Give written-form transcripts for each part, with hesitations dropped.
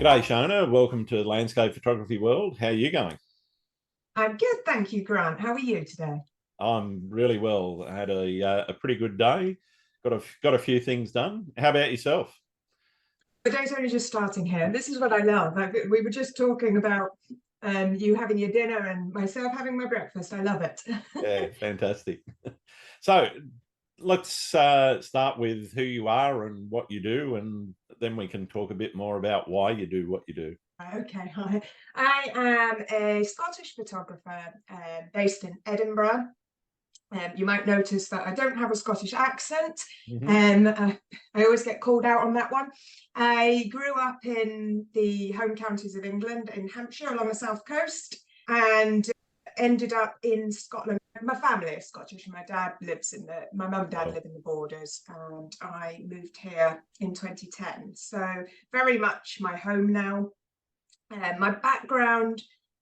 G'day, Shona. Welcome to Landscape Photography World. How are you going? I'm good, thank you, Grant. How are you today? I'm really well. I had a pretty good day. Got a few things done. How about yourself? The day's only just starting here. This is what I love. We were just talking about you having your dinner and myself having my breakfast. I love it. Yeah, fantastic. So let's start with who you are and what you do, and then we can talk a bit more about why you do what you do. Okay, hi. I am a Scottish photographer based in Edinburgh. You might notice that I don't have a Scottish accent. Hmm. I always get called out on that one. I grew up in the home counties of England, in Hampshire along the south coast, and ended up in Scotland. My family is Scottish. My mum and dad Oh, live in the borders, and I moved here in 2010. So very much my home now. My background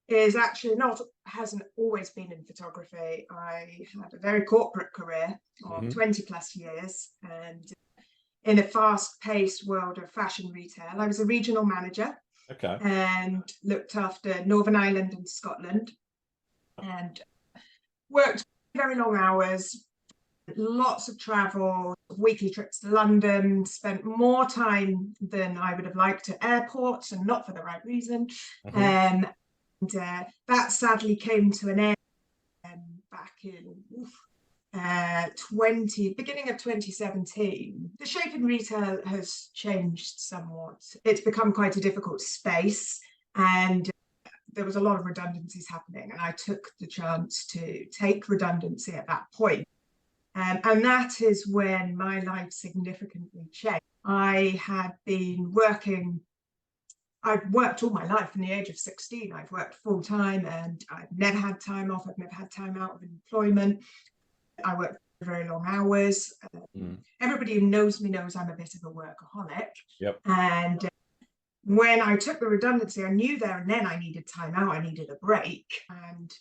is actually not hasn't always been in photography. I had a very corporate career of hmm. 20 plus years, and in a fast-paced world of fashion retail, I was a regional manager Okay. and looked after Northern Ireland and Scotland, and worked very long hours, lots of travel, weekly trips to London, spent more time than I would have liked at airports, and not for the right reason. Hmm. Um, and that sadly came to an end back in beginning of 2017. The shape in retail has changed somewhat. It's become quite a difficult space, and there was a lot of redundancies happening, and I took the chance to take redundancy at that point. And that is when my life significantly changed. I had been working, I've worked all my life. From the age of 16, I've worked full time, and I've never had time off. I've never had time out of employment. I worked very long hours. Mm. Everybody who knows me knows I'm a bit of a workaholic. Yep. And when I took the redundancy, I knew there and then I needed time out. I needed a break. And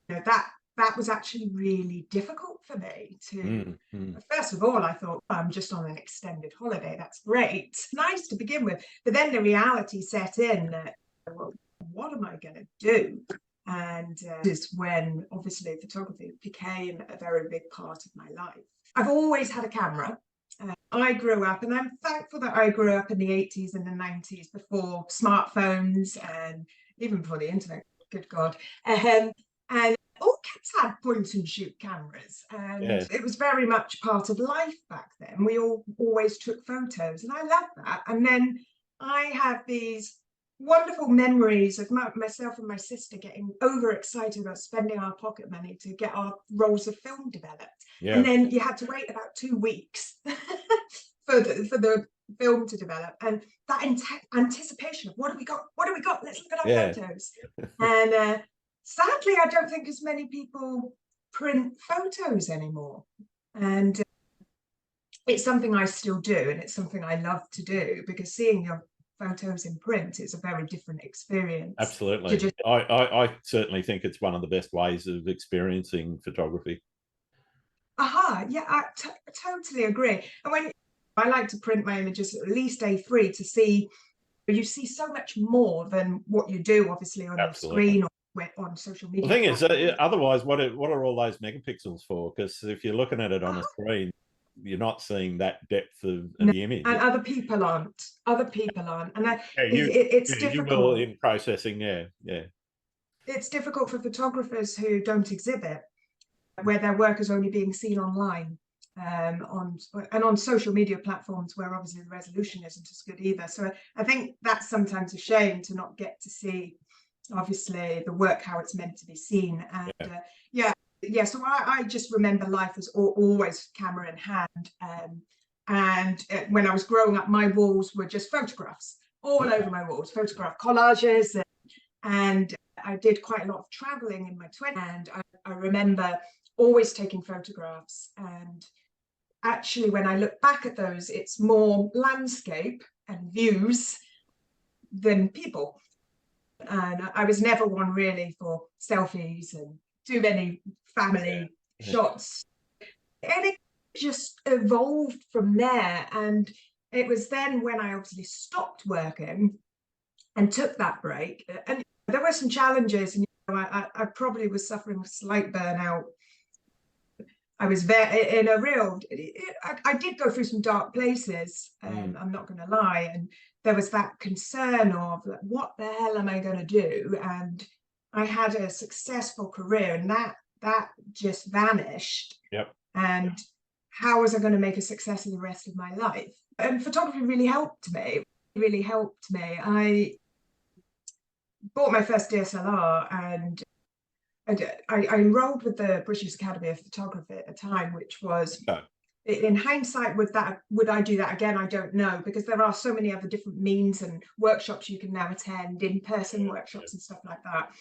that was actually really difficult for me to. Mm. Mm. First of all, I thought, well, I'm just on an extended holiday. That's great. Nice to begin with. But then the reality set in that, well, what am I going to do? And this is when obviously photography became a very big part of my life. I've always had a camera. I grew up, and I'm thankful that I grew up in the 80s and the 90s before smartphones and even before the internet. Good God. And all kids had point and shoot cameras, and Yeah. it was very much part of life back then. We all always took photos, and I love that. And then I have these wonderful memories of myself and my sister getting overexcited about spending our pocket money to get our rolls of film developed. And Yeah. then you had to wait about 2 weeks for the film to develop, and that anticipation of what do we got, let's look at our Yeah. photos. And sadly, I don't think as many people print photos anymore. And it's something I still do, and it's something I love to do, because seeing your photos in print is a very different experience to Absolutely. just, I certainly think it's one of the best ways of experiencing photography. aha, yeah, I totally agree. And when I like to print my images at least A3 to see, you see so much more than what you do, obviously, on your Absolutely. screen or on social The media thing is, platforms. otherwise, what are all those megapixels for? Because if you're looking at it on a Oh, screen, you're not seeing that depth of no, the image. and other people aren't. Other people aren't, and Yeah, it's you will difficult. in processing. Yeah, yeah, It's difficult for photographers who don't exhibit, where their work is only being seen online, on and on social media platforms, where obviously the resolution isn't as good either. So I think that's sometimes a shame, to not get to see obviously the work how it's meant to be seen. And yeah. yeah, yeah. So I just remember life as always camera in hand. And when I was growing up, my walls were just photographs all over my walls, photograph collages, and I did quite a lot of traveling in my 20s, and I remember always taking photographs. And actually, when I look back at those, it's more landscape and views than people. And I was never one really for selfies and too many family Yeah. shots. And it just evolved from there. And it was then when I obviously stopped working and took that break. And there were some challenges, and I probably was suffering a slight burnout. I was very in a real, I did go through some dark places, I'm not going to lie. And there was that concern of, like, what the hell am I going to do? And I had a successful career, and that just vanished. Yep. And how was I going to make a success of the rest of my life? And photography really helped me. I bought my first DSLR, and I enrolled with the British Academy of Photography at the time, which was, in hindsight, would I do that again? I don't know, because there are so many other different means and workshops you can now attend, in-person workshops and stuff like that.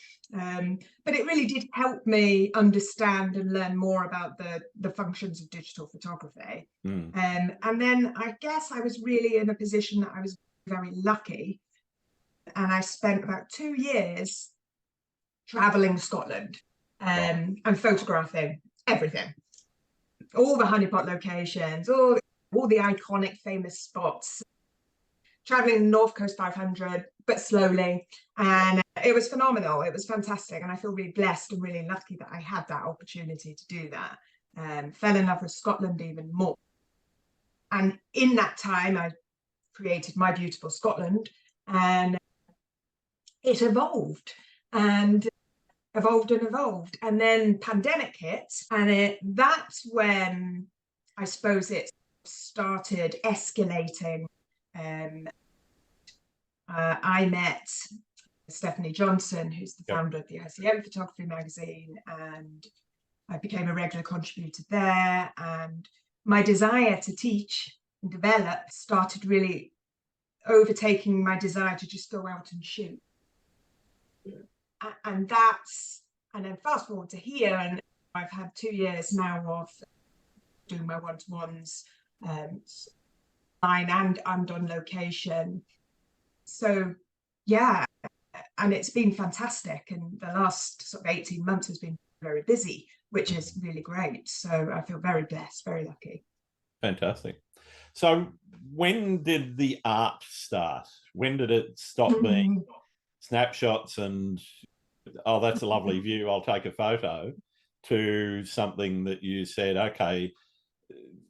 But it really did help me understand and learn more about the functions of digital photography. And then I guess I was really in a position that I was very lucky, and I spent about 2 years traveling Scotland and photographing everything, all the honeypot locations, all the iconic famous spots, traveling the North Coast 500, but slowly. And it was phenomenal. It was fantastic. And I feel really blessed and really lucky that I had that opportunity to do that. Fell in love with Scotland even more. And in that time, I created My Beautiful Scotland, and it evolved and evolved. And then pandemic hit, and that's when I suppose it started escalating. I met Stephanie Johnson, who's the founder of the ICM Photography Magazine, and I became a regular contributor there. And my desire to teach and develop started really overtaking my desire to just go out and shoot. And then fast forward to here, and I've had 2 years now of doing my one-to-ones and on location. So yeah, and it's been fantastic. And the last sort of 18 months has been very busy, which is really great. So I feel very blessed, very lucky. Fantastic. So when did the art start? When did it stop being snapshots and, oh, that's a lovely view, I'll take a photo, to something that you said, okay,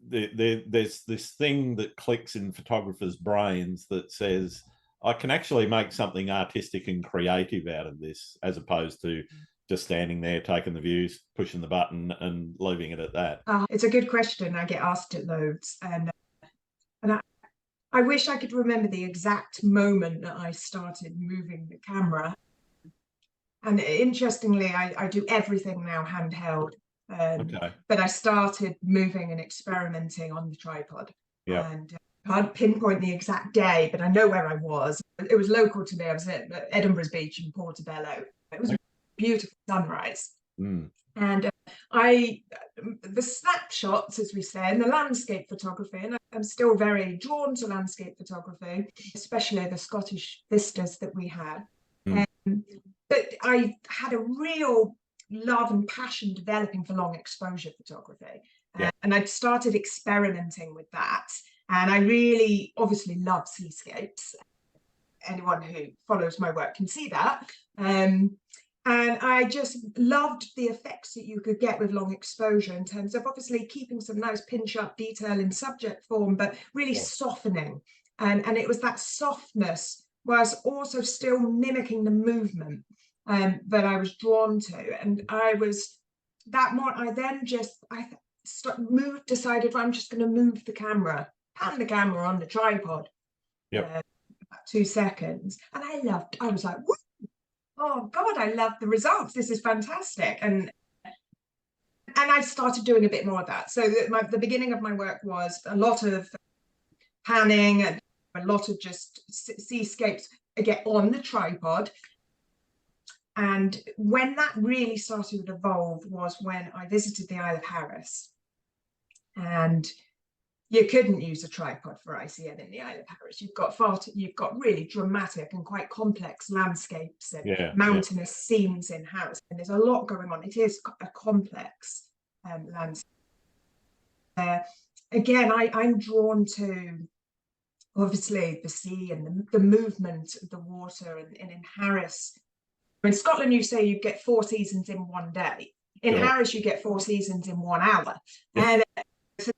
there's this thing that clicks in photographers' brains that says, I can actually make something artistic and creative out of this, as opposed to just standing there, taking the views, pushing the button and leaving it at that? It's a good question. I get asked it loads. And I wish I could remember the exact moment that I started moving the camera. And interestingly, I do everything now handheld. But I started moving and experimenting on the tripod. And I can't pinpoint the exact day, but I know where I was. It was local to me. I was at Edinburgh's Beach in Portobello. It was a beautiful sunrise. And the snapshots, as we say, and the landscape photography, and I'm still very drawn to landscape photography, especially the Scottish vistas that we had. But I had a real love and passion developing for long exposure photography. And I'd started experimenting with that. And I really obviously love seascapes. Anyone who follows my work can see that. And I just loved the effects that you could get with long exposure, in terms of obviously keeping some nice pinch up detail in subject form, but really softening. And it was that softness whilst also still mimicking the movement that I was drawn to. And I decided, well, I'm just going to move the camera, pan the camera on the tripod. About 2 seconds. And I was like, whoop. Oh God, I love the results. This is fantastic. And I started doing a bit more of that. So the beginning of my work was a lot of panning and a lot of just seascapes, again, on the tripod. And when that really started to evolve was when I visited the Isle of Harris. And you couldn't use a tripod for ICM in the Isle of Harris. You've got really dramatic and quite complex landscapes and mountainous scenes in Harris, and there's a lot going on. It is a complex landscape. Again, I'm drawn to obviously the sea and the movement of the water. And in Harris, in Scotland, you say you get 4 seasons in one day. In Sure. Harris, you get 4 seasons in 1 hour. Yeah. And so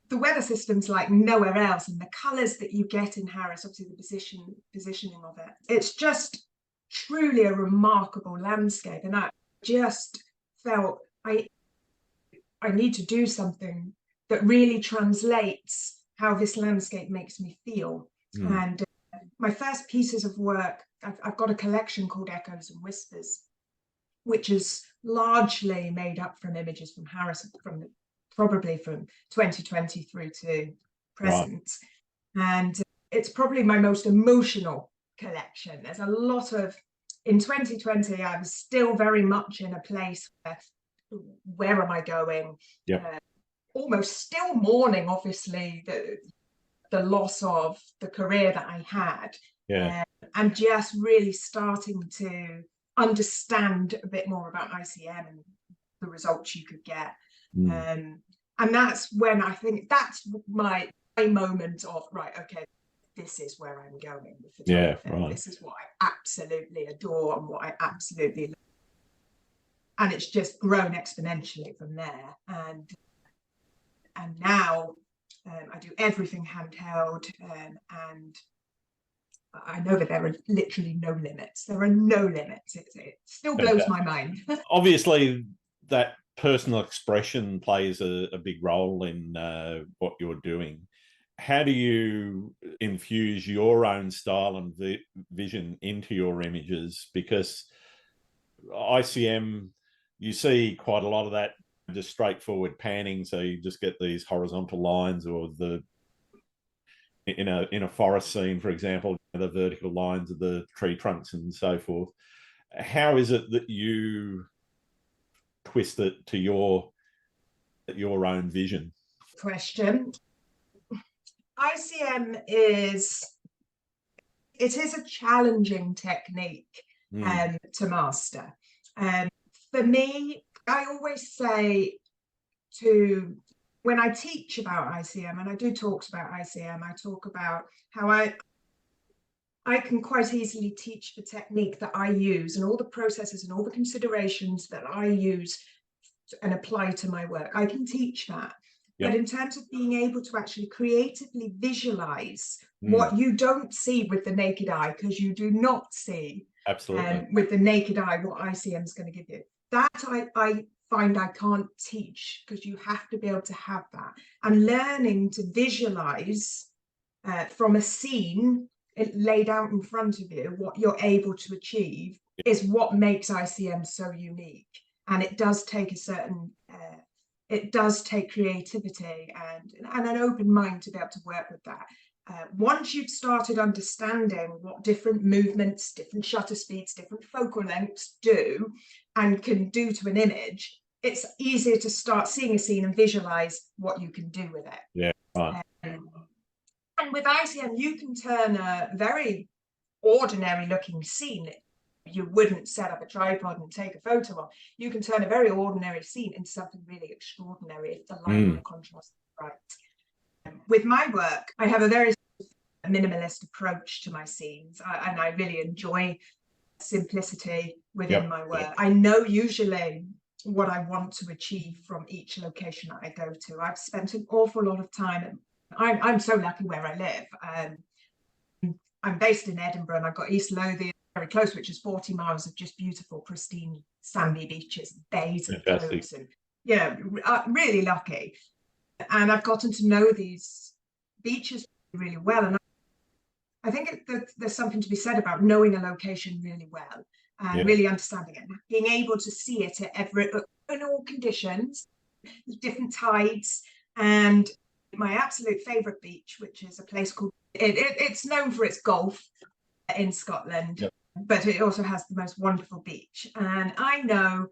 the weather system's like nowhere else. And the colours that you get in Harris, obviously the positioning of it, it's just truly a remarkable landscape. And I just felt I need to do something that really translates how this landscape makes me feel. And my first pieces of work, I've got a collection called Echoes and Whispers, which is largely made up from images from Harris, probably from 2020 through to present. Right. And it's probably my most emotional collection. There's a lot of, in 2020, I was still very much in a place where am I going? Yeah. Almost still mourning, obviously, the loss of the career that I had. Yeah. And just really starting to understand a bit more about ICM and the results you could get. And that's when I think that's my moment of, right, okay, this is where I'm going with photography. Yeah, right. This is what I absolutely adore and what I absolutely love. And it's just grown exponentially from there. And now I do everything handheld, and I know that there are literally no limits. There are no limits. It still blows my mind. Obviously, that personal expression plays a big role in what you're doing. How do you infuse your own style and vision into your images? Because ICM, you see quite a lot of that just straightforward panning, so you just get these horizontal lines, or in a forest scene, for example, the vertical lines of the tree trunks and so forth. How is it that you twist it to your own vision? Question. ICM is a challenging technique to master. For me, I always say when I teach about ICM, and I do talks about ICM, I talk about how I can quite easily teach the technique that I use and all the processes and all the considerations that I use and apply to my work. I can teach that. Yep. But in terms of being able to actually creatively visualize what you don't see with the naked eye, because you do not see with the naked eye what ICM is going to give you, that I find I can't teach, because you have to be able to have that. And learning to visualize from a scene laid out in front of you what you're able to achieve is what makes ICM so unique. And it does take a certain it does take creativity and an open mind to be able to work with that. Once you've started understanding what different movements, different shutter speeds, different focal lengths do and can do to an image, it's easier to start seeing a scene and visualize what you can do with it. Yeah, right. And with ICM, you can turn a very ordinary looking scene you wouldn't set up a tripod and take a photo of. You can turn a very ordinary scene into something really extraordinary if the light and the contrast is right. With my work, I have a very minimalist approach to my scenes, and I really enjoy simplicity within my work. I know usually what I want to achieve from each location that I go to. I've spent an awful lot of time, and I'm so lucky where I live. I'm based in Edinburgh, and I've got East Lothian very close, which is 40 miles of just beautiful, pristine, sandy beaches, bays and coves, and really lucky. And I've gotten to know these beaches really well, and I think there's something to be said about knowing a location really well and really understanding it, being able to see it in all conditions, different tides. And my absolute favorite beach, which is a place called it's known for its golf in Scotland, but it also has the most wonderful beach. And I know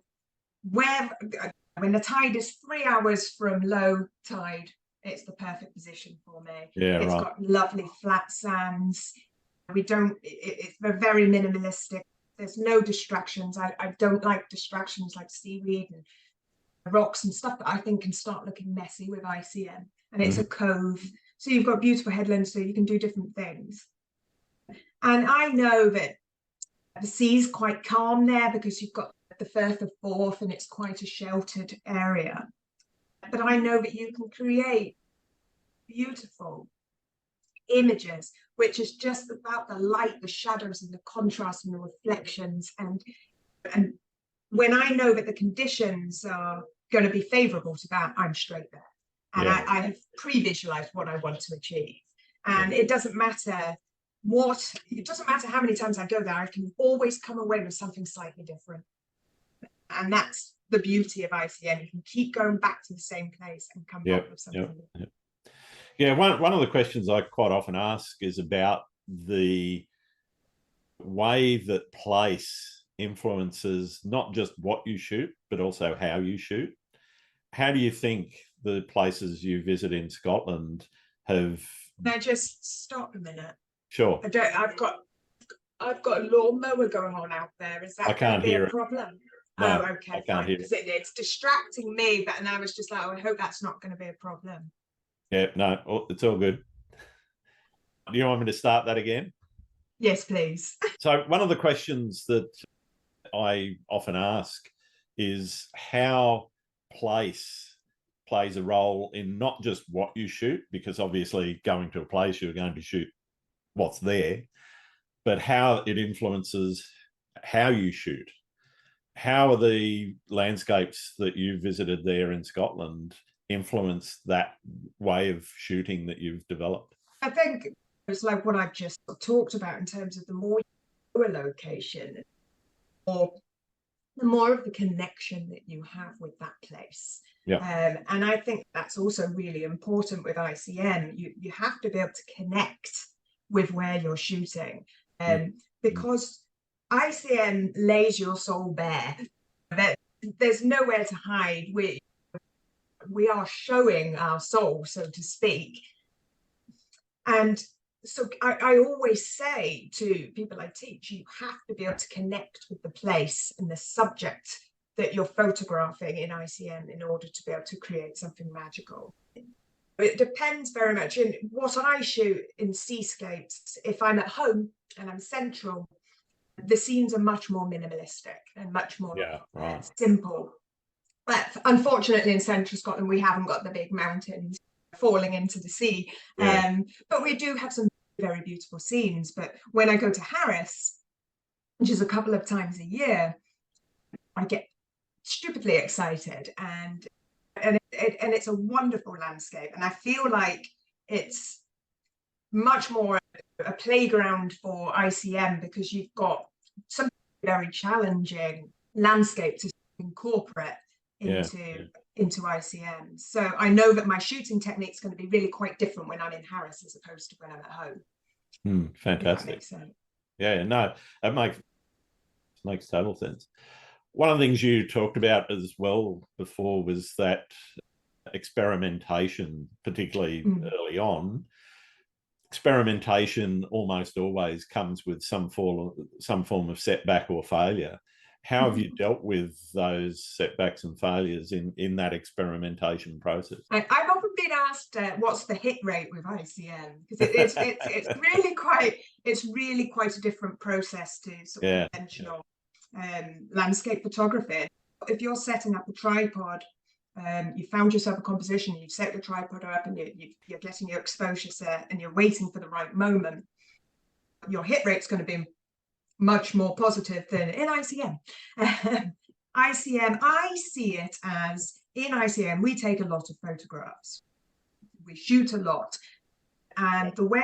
when the tide is 3 hours from low tide, it's the perfect position for me. It's got lovely flat sands. It's very minimalistic. There's no distractions. I don't like distractions like seaweed and rocks and stuff that I think can start looking messy with ICM. And it's a cove, So you've got beautiful headlands, so you can do different things. And I know that the sea's quite calm there because you've got the Firth of Forth and it's quite a sheltered area. But I know that you can create beautiful images, which is just about the light, the shadows, and the contrast and the reflections. And when I know that the conditions are going to be favorable to that, I'm straight there. And I have pre-visualized what I want to achieve. And it doesn't matter how many times I go there, I can always come away with something slightly different. And that's the beauty of ICM. You can keep going back to the same place and come back with something new. Yeah, one of the questions I quite often ask is about the way that place influences not just what you shoot, but also how you shoot. How do you think the places you visit in Scotland have... Can I just stop a minute? Sure. I've got a lawnmower going on out there. Is that going to be a problem? No, oh, okay, I can't hear it. It's distracting me, and I was just like, oh, I hope that's not going to be a problem. Yeah, no, it's all good. Do you want me to start that again? Yes, please. So one of the questions that I often ask is how place plays a role in not just what you shoot, because obviously going to a place you're going to shoot what's there, but how it influences how you shoot. How are the landscapes that you visited there in Scotland influenced that way of shooting that you've developed? I think it's like what I've just talked about in terms of the more you know a location, or the more of the connection that you have with that place. And I think that's also really important with ICM. You have to be able to connect with where you're shooting, because ICM lays your soul bare. There's nowhere to hide. We are showing our soul, so to speak. And so I always say to people I teach, you have to be able to connect with the place and the subject that you're photographing in ICM in order to be able to create something magical. It depends very much. In what I shoot in seascapes, if I'm at home and I'm central, the scenes are much more minimalistic and much more simple. But unfortunately in central Scotland, we haven't got the big mountains falling into the sea. But we do have some very beautiful scenes. But when I go to Harris, which is a couple of times a year, I get stupidly excited, and it's a wonderful landscape, and I feel like it's much more a playground for ICM because you've got some very challenging landscape to incorporate into ICM. So I know that my shooting technique is going to be really quite different when I'm in Harris as opposed to when I'm at home. Fantastic. Yeah, no, that makes total sense. One of the things you talked about as well before was that experimentation, particularly early on. Experimentation almost always comes with some form of setback or failure. How have you dealt with those setbacks and failures in that experimentation process? I've often been asked what's the hit rate with ICM, because it's really quite a different process to sort of conventional landscape photography. If you're setting up a tripod, you found yourself a composition, you've set the tripod up, and you're getting your exposure set, and you're waiting for the right moment, your hit rate's going to be much more positive than in ICM. ICM, I see it as, in ICM, we take a lot of photographs. We shoot a lot. And the way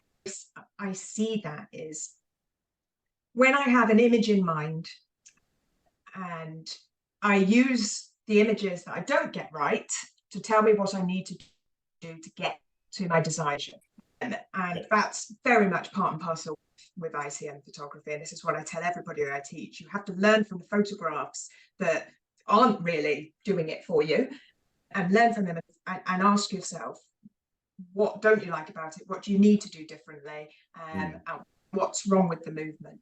I see that is when I have an image in mind and I use the images that I don't get right to tell me what I need to do to get to my desired. And that's very much part and parcel with ICM photography, and this is what I tell everybody I teach. You have to learn from the photographs that aren't really doing it for you, and learn from them and ask yourself, what don't you like about it? What do you need to do differently? What's wrong with the movement,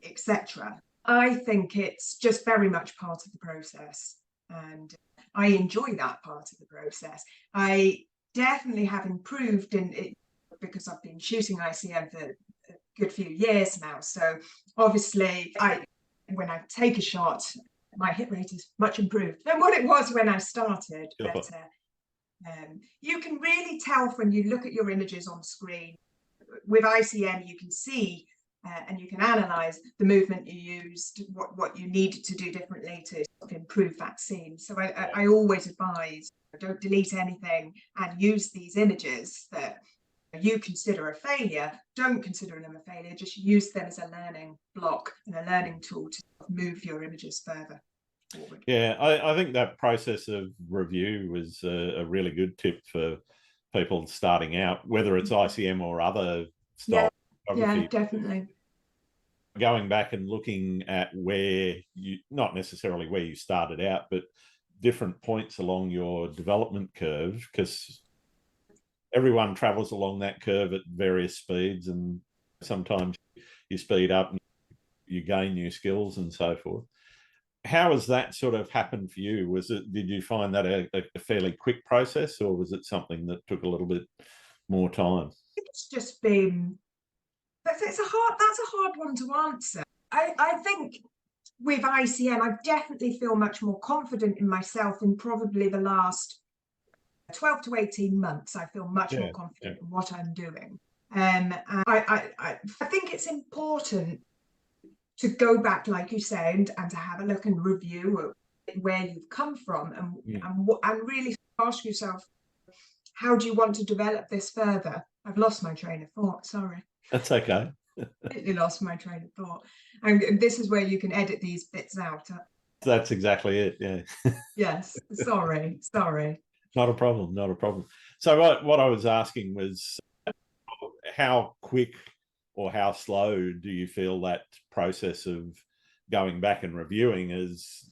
etc. I think it's just very much part of the process, and I enjoy that part of the process. I definitely have improved in it because I've been shooting ICM for a good few years now. So obviously, when I take a shot, my hit rate is much improved than what it was when I started. Sure. But you can really tell when you look at your images on screen. With ICM, you can see and you can analyze the movement you used, what you needed to do differently to sort of improve that scene. So I always advise, don't delete anything and use these images that you consider a failure. Don't consider them a failure, just use them as a learning block and a learning tool to move your images further forward. Yeah, I think that process of review was a really good tip for people starting out, whether it's ICM or other style photography. Yeah, definitely. Going back and looking at where you, not necessarily where you started out, but different points along your development curve, because everyone travels along that curve at various speeds, and sometimes you speed up and you gain new skills and so forth. How has that sort of happened for you? Did you find that a fairly quick process, or was it something that took a little bit more time? It's just been, that's a hard one to answer. I think with ICM, I definitely feel much more confident in myself in probably the last 12 to 18 months. I feel much more confident in what I'm doing. And I think it's important to go back, like you said, and to have a look and review where you've come from, and really ask yourself, how do you want to develop this further? I've lost my train of thought, sorry. That's okay. Completely lost my train of thought. And this is where you can edit these bits out. That's exactly it, yeah. Yes, sorry. Not a problem, not a problem. So what I was asking was, how quick or how slow do you feel that process of going back and reviewing has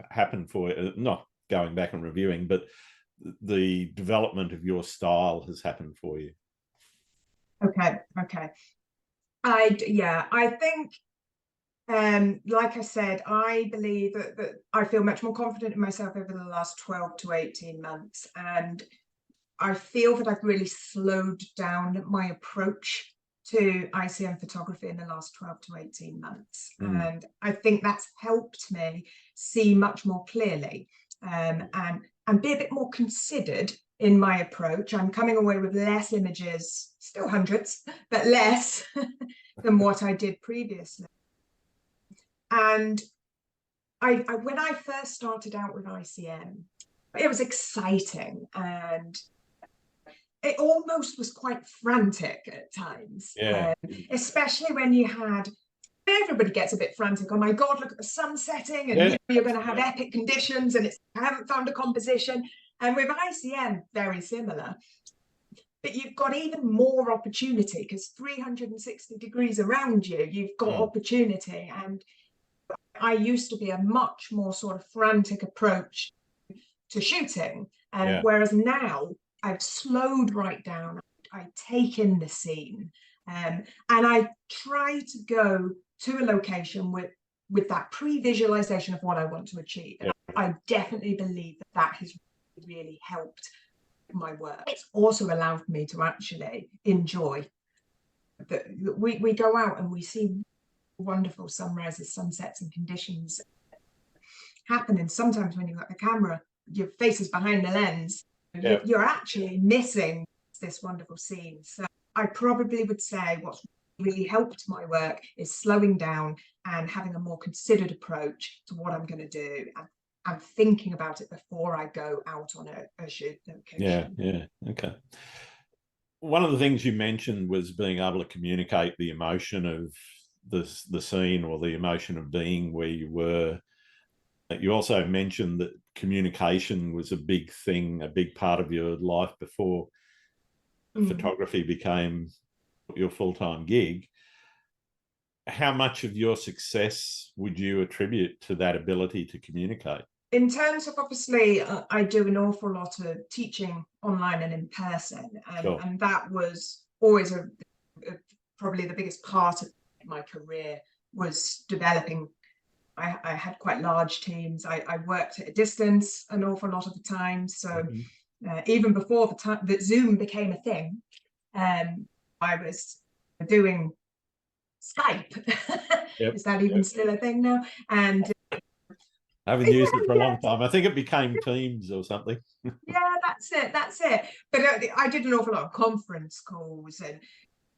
happened for you? Not going back and reviewing, but the development of your style has happened for you? Okay. I think, like I said, I believe that I feel much more confident in myself over the last 12 to 18 months. And I feel that I've really slowed down my approach to ICM photography in the last 12 to 18 months. And I think that's helped me see much more clearly and be a bit more considered in my approach. I'm coming away with less images, still hundreds, but less than what I did previously. And when I first started out with ICM, it was exciting, and it almost was quite frantic at times, especially when you had, everybody gets a bit frantic. Oh my God, look at the sun setting, and you're going to have epic conditions, and I haven't found a composition. And with ICM, very similar. But you've got even more opportunity, because 360 degrees around you, you've got opportunity. And I used to be a much more sort of frantic approach to shooting. Whereas now I've slowed right down. I take in the scene, and I try to go to a location with that pre-visualization of what I want to achieve. And I definitely believe that has really helped my work. It's also allowed me to actually enjoy that. We go out and we see wonderful sunrises, sunsets, and conditions happen. And sometimes when you've got the camera, your face is behind the lens, you're actually missing this wonderful scene. So I probably would say what's really helped my work is slowing down and having a more considered approach to what I'm going to do, and thinking about it before I go out on a shoot location. Okay. One of the things you mentioned was being able to communicate the emotion of the scene, or the emotion of being where you were. You also mentioned that communication was a big thing, a big part of your life before photography became your full-time gig. How much of your success would you attribute to that ability to communicate? In terms of, obviously, I do an awful lot of teaching online and in person, and that was always probably the biggest part of my career, was developing. I had quite large teams. I worked at a distance an awful lot of the time, so even before the time that Zoom became a thing. I was doing Skype. Yep. Is that even still a thing now? And I haven't used it for a long time. I think it became Teams or something. yeah, that's it. But I did an awful lot of conference calls, and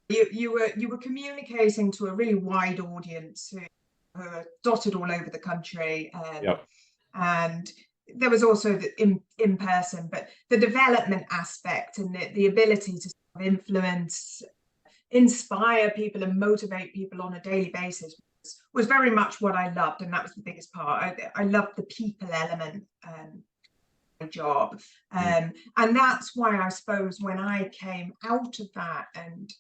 you were communicating to a really wide audience who are dotted all over the country. Yep. And there was also the in person, but the development aspect and the ability to influence, inspire people and motivate people on a daily basis was very much what I loved, and that was the biggest part. I loved the people element my job, and that's why I suppose when I came out of that, and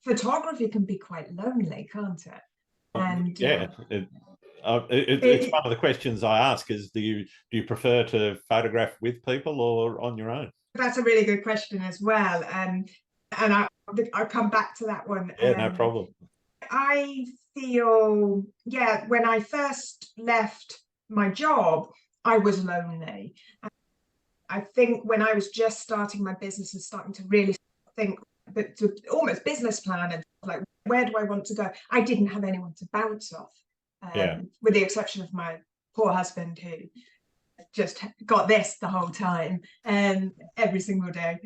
photography can be quite lonely, can't it? And yeah, it's one of the questions I ask is, do you prefer to photograph with people or on your own? That's a really good question as well, and I'll come back to that one. Yeah, no problem. I feel, yeah, when I first left my job, I was lonely. I think when I was just starting my business and starting to really think, but to almost business plan and like, where do I want to go? I didn't have anyone to bounce off, with the exception of my poor husband, who just got this the whole time, every single day.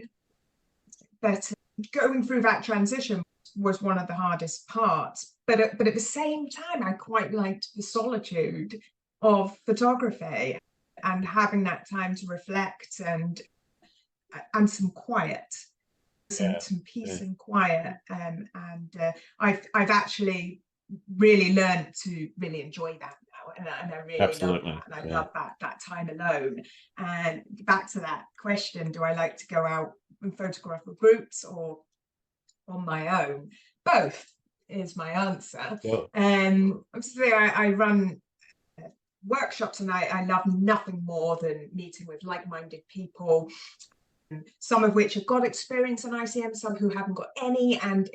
But going through that transition was one of the hardest parts. But at the same time, I quite liked the solitude of photography and having that time to reflect and some quiet, some peace and quiet. And I've actually really learned to really enjoy that now, and I really love that, and I love that time alone. And back to that question, do I like to go out and photograph with groups or on my own? Both is my answer. Sure. Obviously I run workshops, and I love nothing more than meeting with like-minded people, some of which have got experience in ICM, some who haven't got any, and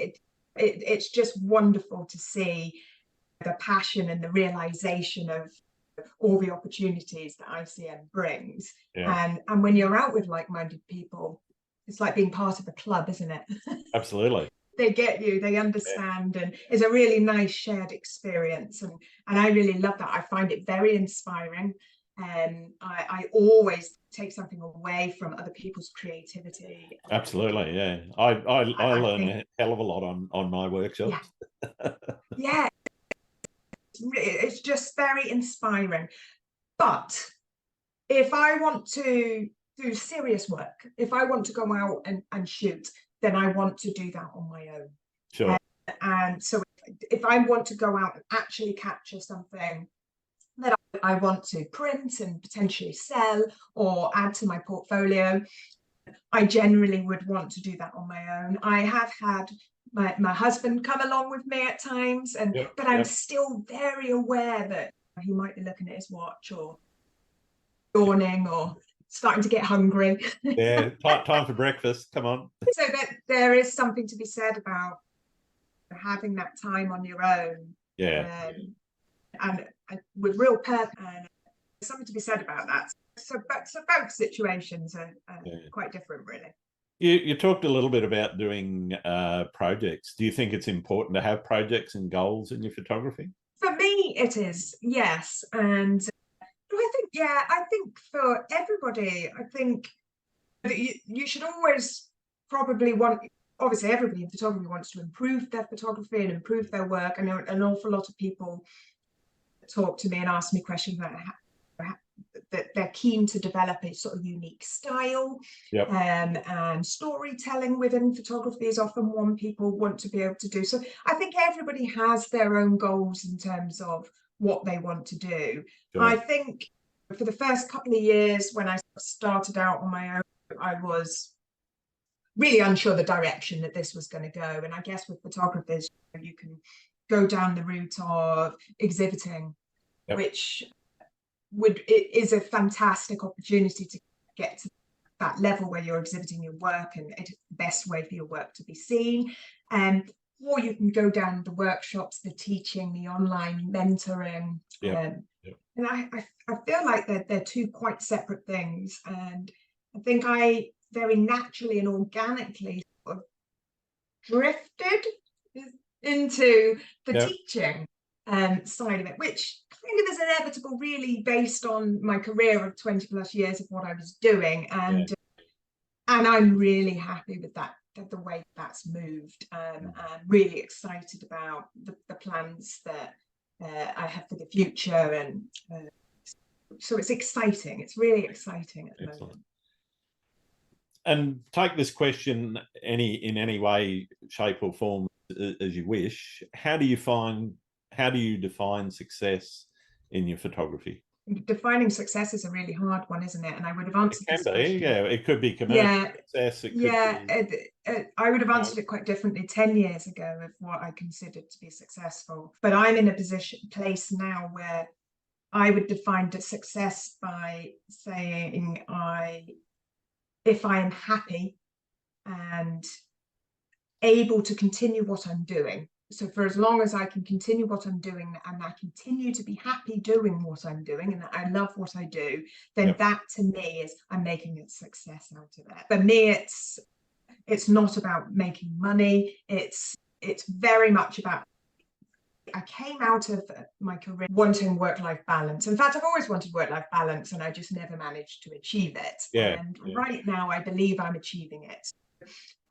it's just wonderful to see the passion and the realization of all the opportunities that ICM brings. And when you're out with like-minded people, it's like being part of a club, isn't it? Absolutely. They get you, they understand, and it's a really nice shared experience, and I really love that. I find it very inspiring, and I always take something away from other people's creativity. Absolutely, yeah. I learn a hell of a lot on my workshops. Yeah, it's just very inspiring. But if I want to do serious work, if I want to go out and shoot, then I want to do that on my own. Sure. And so if I want to go out and actually capture something that I want to print and potentially sell or add to my portfolio, I generally would want to do that on my own. I have had my husband come along with me at times, but I'm still very aware that he might be looking at his watch or yawning or starting to get hungry. Yeah, time for breakfast. Come on. So that there is something to be said about having that time on your own. Yeah. And with real purpose, and there's something to be said about that. So both situations are quite different, really. You talked a little bit about doing projects. Do you think it's important to have projects and goals in your photography? For me, it is, yes. And I think for everybody, I think that you should always probably obviously everybody in photography wants to improve their photography and improve their work. I know an awful lot of people talk to me and ask me questions about that they're keen to develop a sort of unique style. And storytelling within photography is often one people want to be able to do. So I think everybody has their own goals in terms of what they want to do. Sure. I think for the first couple of years when I started out on my own, I was really unsure the direction that this was going to go. And I guess with photographers, you can go down the route of exhibiting, which is a fantastic opportunity to get to that level where you're exhibiting your work, and it's the best way for your work to be seen. Or you can go down the workshops, the teaching, the online mentoring. And I feel like they're two quite separate things. And I think I very naturally and organically sort of drifted into the teaching side of it, which kind of is inevitable, really, based on my career of 20 plus years of what I was doing. And I'm really happy with that, the way that's moved. I'm really excited about the plans that I have for the future. And so it's exciting. It's really exciting at the moment. And take this question in any way, shape or form as you wish. How do you define success in your photography? Defining success is a really hard one, isn't it? And I would have answered it can be, it could be commercial success. It could be, I would have answered it quite differently 10 years ago of what I considered to be successful. But I'm in a place now where I would define success by saying if I am happy and able to continue what I'm doing. So for as long as I can continue what I'm doing and I continue to be happy doing what I'm doing and I love what I do, then that to me is I'm making a success out of it. For me, it's not about making money. It's very much about, I came out of my career wanting work-life balance. In fact, I've always wanted work-life balance and I just never managed to achieve it. Right now I believe I'm achieving it.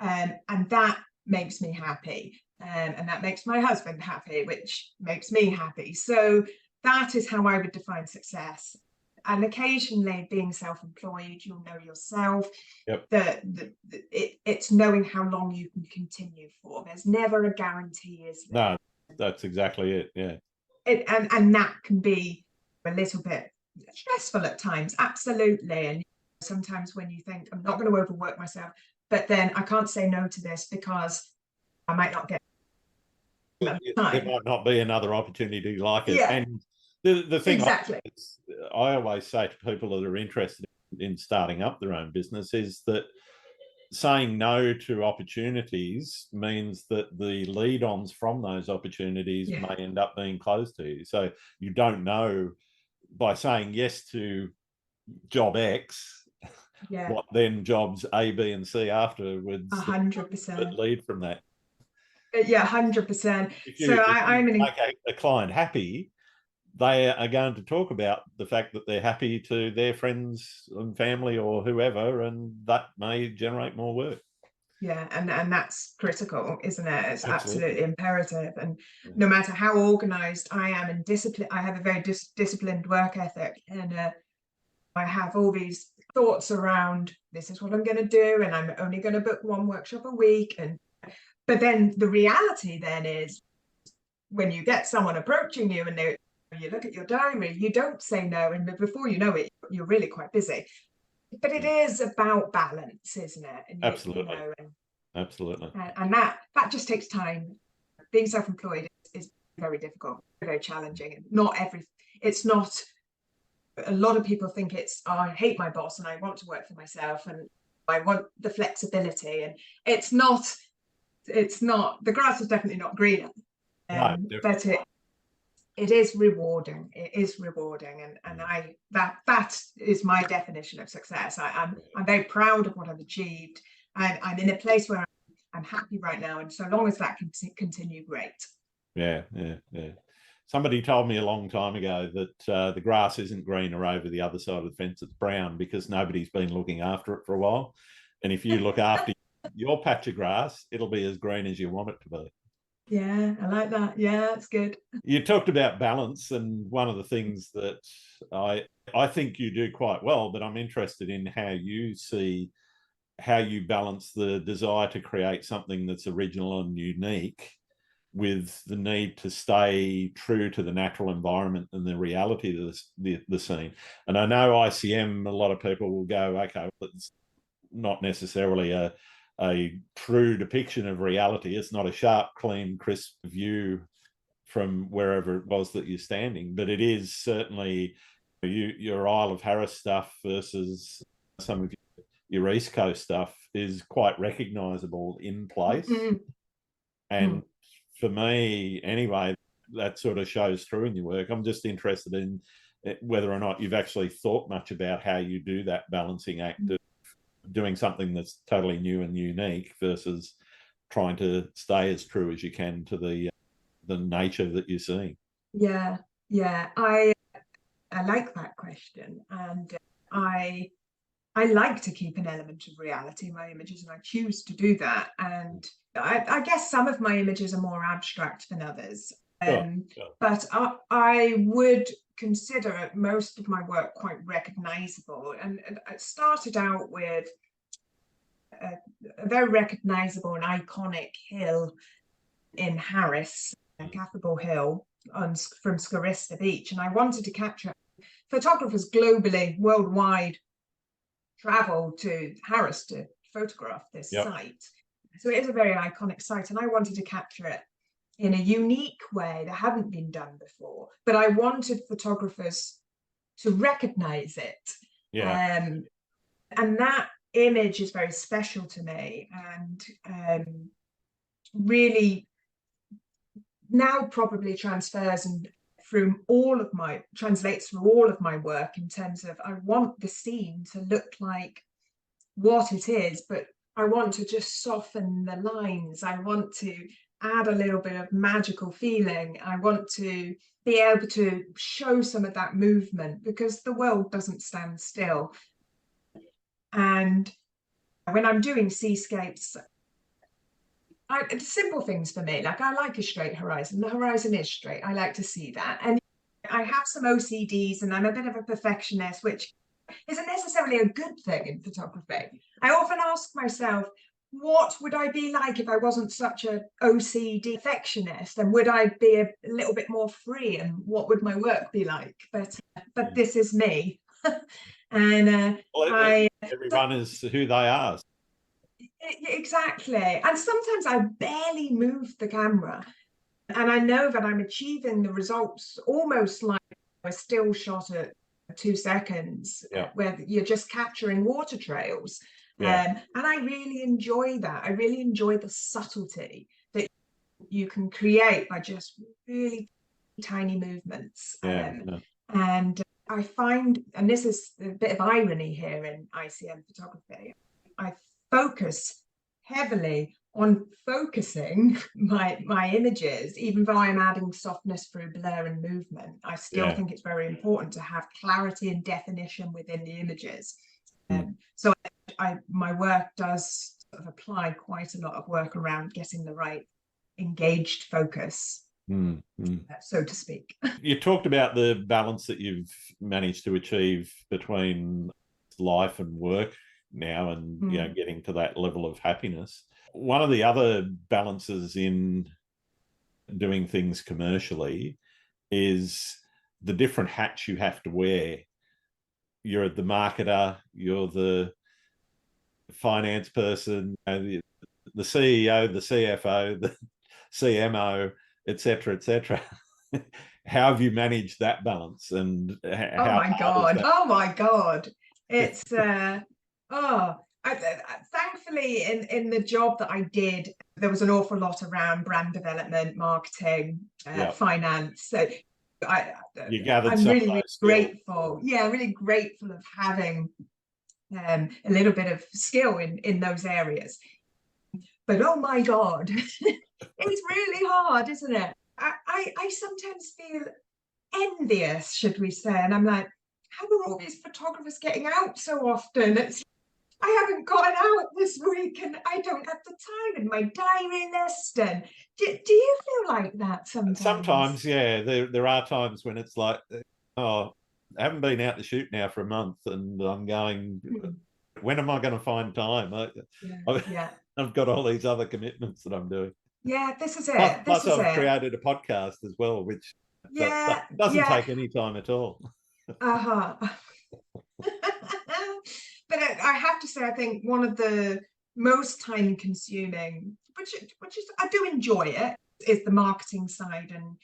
And that makes me happy. And that makes my husband happy, which makes me happy. So that is how I would define success. And occasionally, being self-employed, you'll know yourself that it's knowing how long you can continue for. There's never a guarantee, is there? No, that's exactly it. Yeah. And that can be a little bit stressful at times, absolutely. And sometimes when you think, I'm not going to overwork myself, but then I can't say no to this because I might not get there might not be another opportunity like it. And the thing exactly. I always say to people that are interested in starting up their own business is that saying no to opportunities means that the lead-ons from those opportunities may end up being closed to you. So you don't know, by saying yes to job X, what then jobs A, B, and C afterwards 100% that lead from that. 100%. So I'm make a client happy, they are going to talk about the fact that they're happy to their friends and family or whoever, and that may generate more work. And that's critical, isn't it? It's absolutely imperative. And no matter how organized I am and disciplined, I have a very disciplined work ethic, and I have all these thoughts around this is what I'm going to do, and I'm only going to book one workshop a week. But then the reality then is when you get someone approaching you and you look at your diary, you don't say no, and before you know it, you're really quite busy. But it is about balance, isn't it? And absolutely. Absolutely. And that just takes time. Being self-employed is very difficult, very challenging. And it's not, a lot of people think I hate my boss and I want to work for myself and I want the flexibility. And it's not, the grass is definitely not greener. But it is rewarding. It is rewarding, and that is my definition of success. I'm very proud of what I've achieved. I'm in a place where I'm happy right now, and so long as that can continue, great. Yeah. Somebody told me a long time ago that the grass isn't greener over the other side of the fence; it's brown because nobody's been looking after it for a while. And if you look after your patch of grass, it'll be as green as you want it to be. Yeah, I like that. Yeah, that's good. You talked about balance, and one of the things that I think you do quite well, but I'm interested in how you balance the desire to create something that's original and unique with the need to stay true to the natural environment and the reality of the scene. And I know ICM, a lot of people will go, okay, well, it's not necessarily a true depiction of reality. It's not a sharp, clean, crisp view from wherever it was that you're standing, but it is certainly your Isle of Harris stuff versus some of your East Coast stuff is quite recognizable in place. And for me, anyway, that sort of shows through in your work. I'm just interested in whether or not you've actually thought much about how you do that balancing act of doing something that's totally new and unique versus trying to stay as true as you can to the nature that you're seeing? Yeah, I like that question, and I like to keep an element of reality in my images, and I choose to do that. And I guess some of my images are more abstract than others. Sure. But I would consider most of my work quite recognizable. And I started out with a very recognizable and iconic hill in Harris, Cathedral Hill, from Scarista Beach. And I wanted to capture photographers globally, worldwide, travel to Harris to photograph this site. So it is a very iconic site, and I wanted to capture it in a unique way that hadn't been done before. But I wanted photographers to recognize it. And that image is very special to me, and really now probably translates through all of my work, in terms of I want the scene to look like what it is, but I want to just soften the lines. I want to add a little bit of magical feeling. I want to be able to show some of that movement, because the world doesn't stand still. And when I'm doing seascapes, simple things for me, like I like a straight horizon. The horizon is straight. I like to see that. And I have some OCDs, and I'm a bit of a perfectionist, which isn't necessarily a good thing in photography. I often ask myself, what would I be like if I wasn't such a OCD perfectionist? And would I be a little bit more free? And what would my work be like? But this is me. And everyone is who they are. Exactly. And sometimes I barely move the camera, and I know that I'm achieving the results almost like a still shot at 2 seconds, where you're just capturing water trails. And I really enjoy that. I really enjoy the subtlety that you can create by just really tiny movements. And I find, and this is a bit of irony here in ICM photography, I focus heavily on focusing my images, even though I'm adding softness through blur and movement. I still think it's very important to have clarity and definition within the images. So my work does sort of apply quite a lot of work around getting the right engaged focus, so to speak. You talked about the balance that you've managed to achieve between life and work now, and getting to that level of happiness. One of the other balances in doing things commercially is the different hats you have to wear. You're the marketer, you're the finance person, the CEO, the CFO, the CMO, etc., etc. How have you managed that balance? And oh my god, it's thankfully in the job that I did, there was an awful lot around brand development, marketing, finance. So I'm really grateful. Really grateful of having a little bit of skill in those areas. But oh my god, it's really hard, isn't it? I sometimes feel envious, should we say, and I'm like, how are all these photographers getting out so often? I haven't gotten out this week, and I don't have the time in my diary list. And do you feel like that sometimes? Sometimes, yeah. There are times when it's like, oh, I haven't been out to shoot now for a month, and I'm going, when am I going to find time? I've got all these other commitments that I'm doing. Yeah, this is it. Plus I've created a podcast as well, which doesn't take any time at all. But I have to say, I think one of the most time consuming, which is, I do enjoy it, is the marketing side and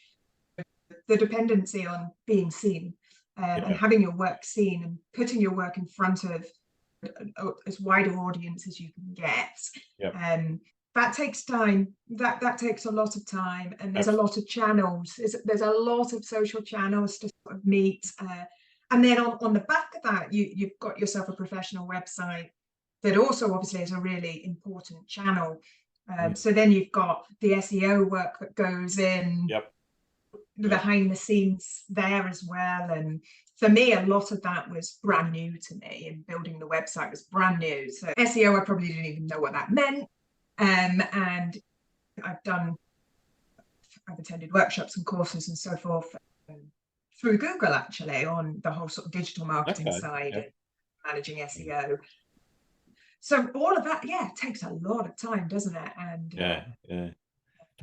the dependency on being seen, and having your work seen and putting your work in front of as wide an audience as you can get. That takes time. That takes a lot of time, and there's a lot of channels. There's a lot of social channels to sort of meet. And then on the back of that, you've got yourself a professional website that also obviously is a really important channel. So then you've got the SEO work that goes in behind the scenes there as well. And for me, a lot of that was brand new to me, and building the website was brand new. So SEO, I probably didn't even know what that meant. And I've attended workshops and courses and so forth through Google, actually, on the whole sort of digital marketing side and managing SEO. So all of that, takes a lot of time, doesn't it? And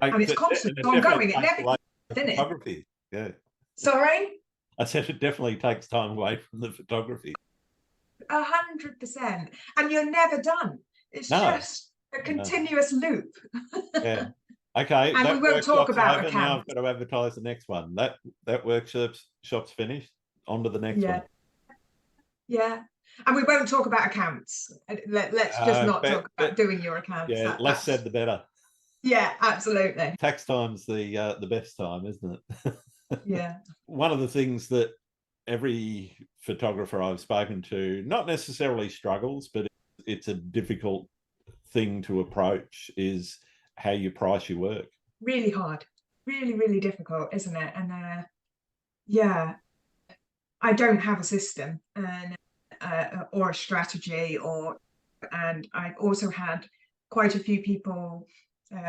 and it's constant, ongoing. It never photography. Sorry? I said it definitely takes time away from the photography. 100%. And you're never done. It's just a continuous loop. Okay. And we won't talk about accounts. Now I've got to advertise the next one. That workshop's finished. On to the next one. Yeah. And we won't talk about accounts. Let's just not talk about doing your accounts. Yeah, less said the better. Yeah, absolutely. Tax time's the best time, isn't it? Yeah. One of the things that every photographer I've spoken to, not necessarily struggles, but it's a difficult thing to approach, is how you price your work. Really hard. Really, really difficult, isn't it? And I don't have a system and or a strategy, and I've also had quite a few people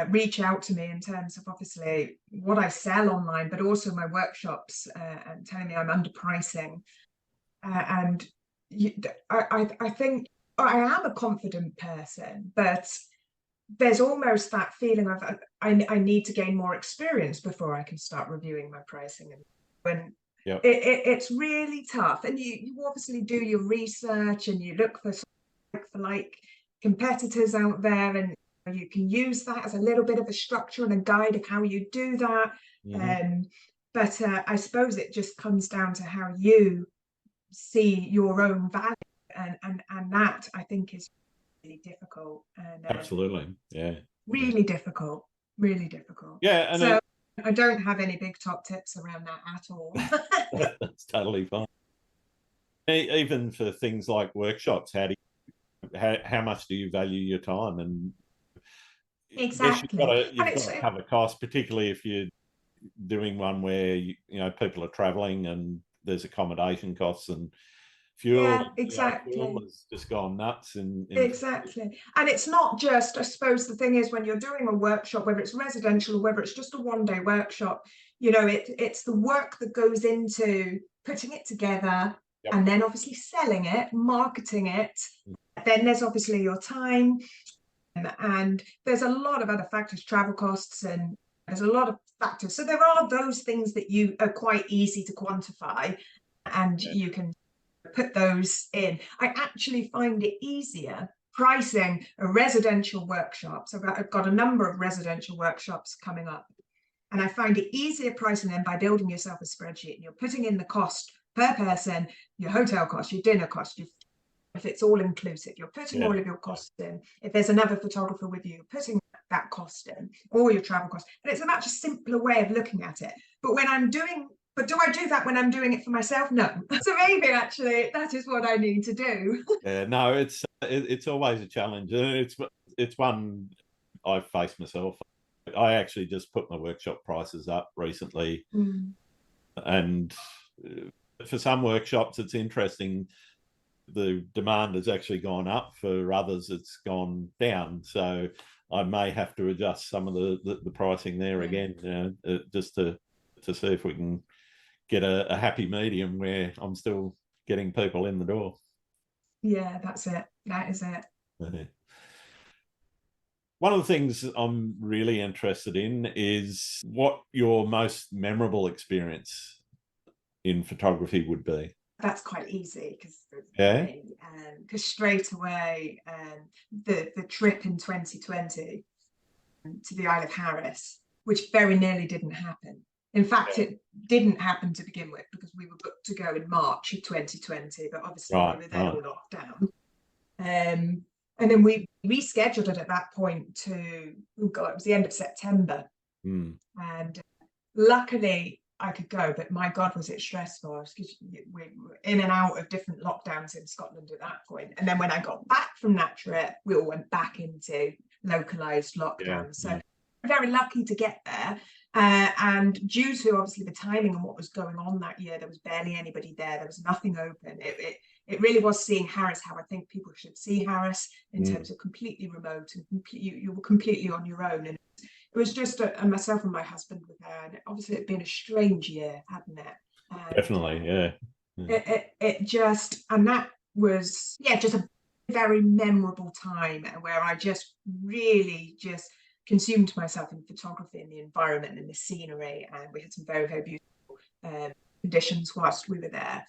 reach out to me in terms of obviously what I sell online, but also my workshops, and telling me I'm underpricing. I think I am a confident person, but there's almost that feeling of I need to gain more experience before I can start reviewing my pricing. And when it's really tough, and you obviously do your research and you look for like competitors out there, and you can use that as a little bit of a structure and a guide of how you do that. But I suppose it just comes down to how you see your own value, and that I think is really difficult. And absolutely, really difficult. Yeah, and so I don't have any big top tips around that at all. That's totally fine. Even for things like workshops, how much do you value your time? And exactly, you've got to cover costs, particularly if you're doing one where people are traveling and there's accommodation costs and fuel. Yeah, exactly. Fuel has just gone nuts. Exactly. And it's not just, I suppose the thing is, when you're doing a workshop, whether it's residential or whether it's just a one-day workshop, it's the work that goes into putting it together, and then obviously selling it, marketing it. Then there's obviously your time, and there's a lot of other factors, travel costs, and there's a lot of factors. So there are those things that you are quite easy to quantify, and you can put those in. I actually find it easier pricing a residential workshop. So I've got a number of residential workshops coming up, and I find it easier pricing them by building yourself a spreadsheet, and you're putting in the cost per person, your hotel cost, your dinner cost, if it's all inclusive, you're putting all of your costs in. If there's another photographer with you, you're putting that cost in, all your travel costs. And it's a much simpler way of looking at it. But do I do that when I'm doing it for myself? No. So maybe actually that is what I need to do. No, it's always a challenge. It's one I've faced myself. I actually just put my workshop prices up recently, and for some workshops it's interesting. The demand has actually gone up. For others it's gone down, so I may have to adjust some of the pricing there again, just to see if we can get a happy medium where I'm still getting people in the door. Yeah, that's it. That is it. One of the things I'm really interested in is what your most memorable experience in photography would be. That's quite easy because straight away the trip in 2020 to the Isle of Harris, which very nearly didn't happen. In fact, it didn't happen to begin with, because we were booked to go in March of 2020, but obviously we were then all locked down. And then we rescheduled it at that point to, it was the end of September. And luckily, I could go, but my God, was it stressful, because we were in and out of different lockdowns in Scotland at that point. And then when I got back from that trip, we all went back into localized lockdowns. So I'm very lucky to get there. And due to obviously the timing and what was going on that year, there was barely anybody there. There was nothing open. It really was seeing Harris how I think people should see Harris, in terms of completely remote and you were completely on your own. And it was just myself and my husband were there. And obviously it'd been a strange year, hadn't it? And definitely, yeah. It just, and that was, just a very memorable time where I just really just consumed myself in photography and the environment and the scenery. And we had some very, very beautiful conditions whilst we were there.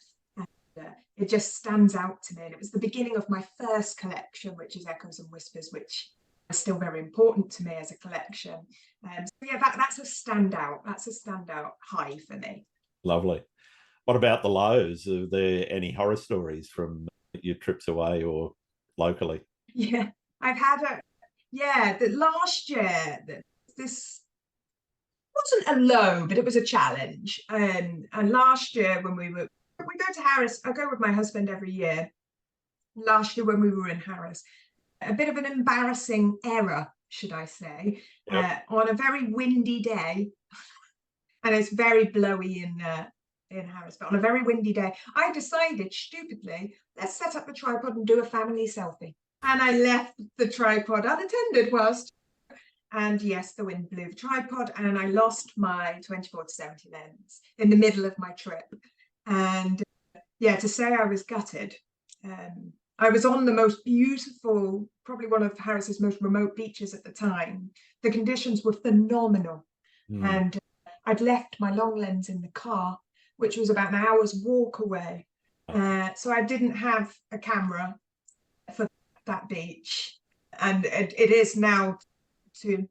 It just stands out to me. And it was the beginning of my first collection, which is Echoes and Whispers, which is still very important to me as a collection. So yeah, that's a standout. That's a standout high for me. Lovely. What about the lows? Are there any horror stories from your trips away or locally? Yeah, I've had the last year, this wasn't a low, but it was a challenge. And last year when we go to Harris, I go with my husband every year. Last year when we were in Harris, a bit of an embarrassing error, should I say, on a very windy day, and it's very blowy in Harris, but on a very windy day, I decided stupidly, let's set up the tripod and do a family selfie. And I left the tripod unattended and yes, the wind blew the tripod, and I lost my 24-70 lens in the middle of my trip. And to say I was gutted. I was on the most beautiful, probably one of Harris's most remote beaches at the time. The conditions were phenomenal. And I'd left my long lens in the car, which was about an hour's walk away. So I didn't have a camera for that beach. And it is now, in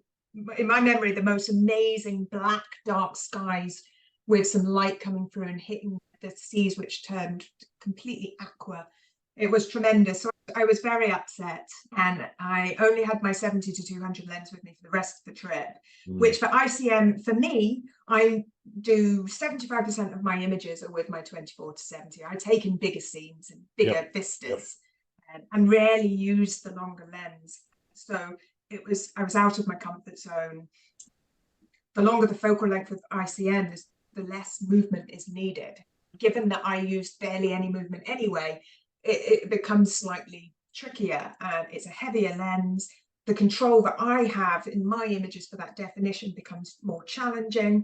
my memory, the most amazing black, dark skies with some light coming through and hitting the seas, which turned completely aqua. It was tremendous. So I was very upset, and I only had my 70-200 lens with me for the rest of the trip, which for ICM, for me, I do 75% of my images are with my 24-70. I take in bigger scenes and bigger vistas, and rarely use the longer lens. So I was out of my comfort zone. The longer the focal length of ICM, the less movement is needed. Given that I used barely any movement anyway, it becomes slightly trickier, and it's a heavier lens. The control that I have in my images for that definition becomes more challenging.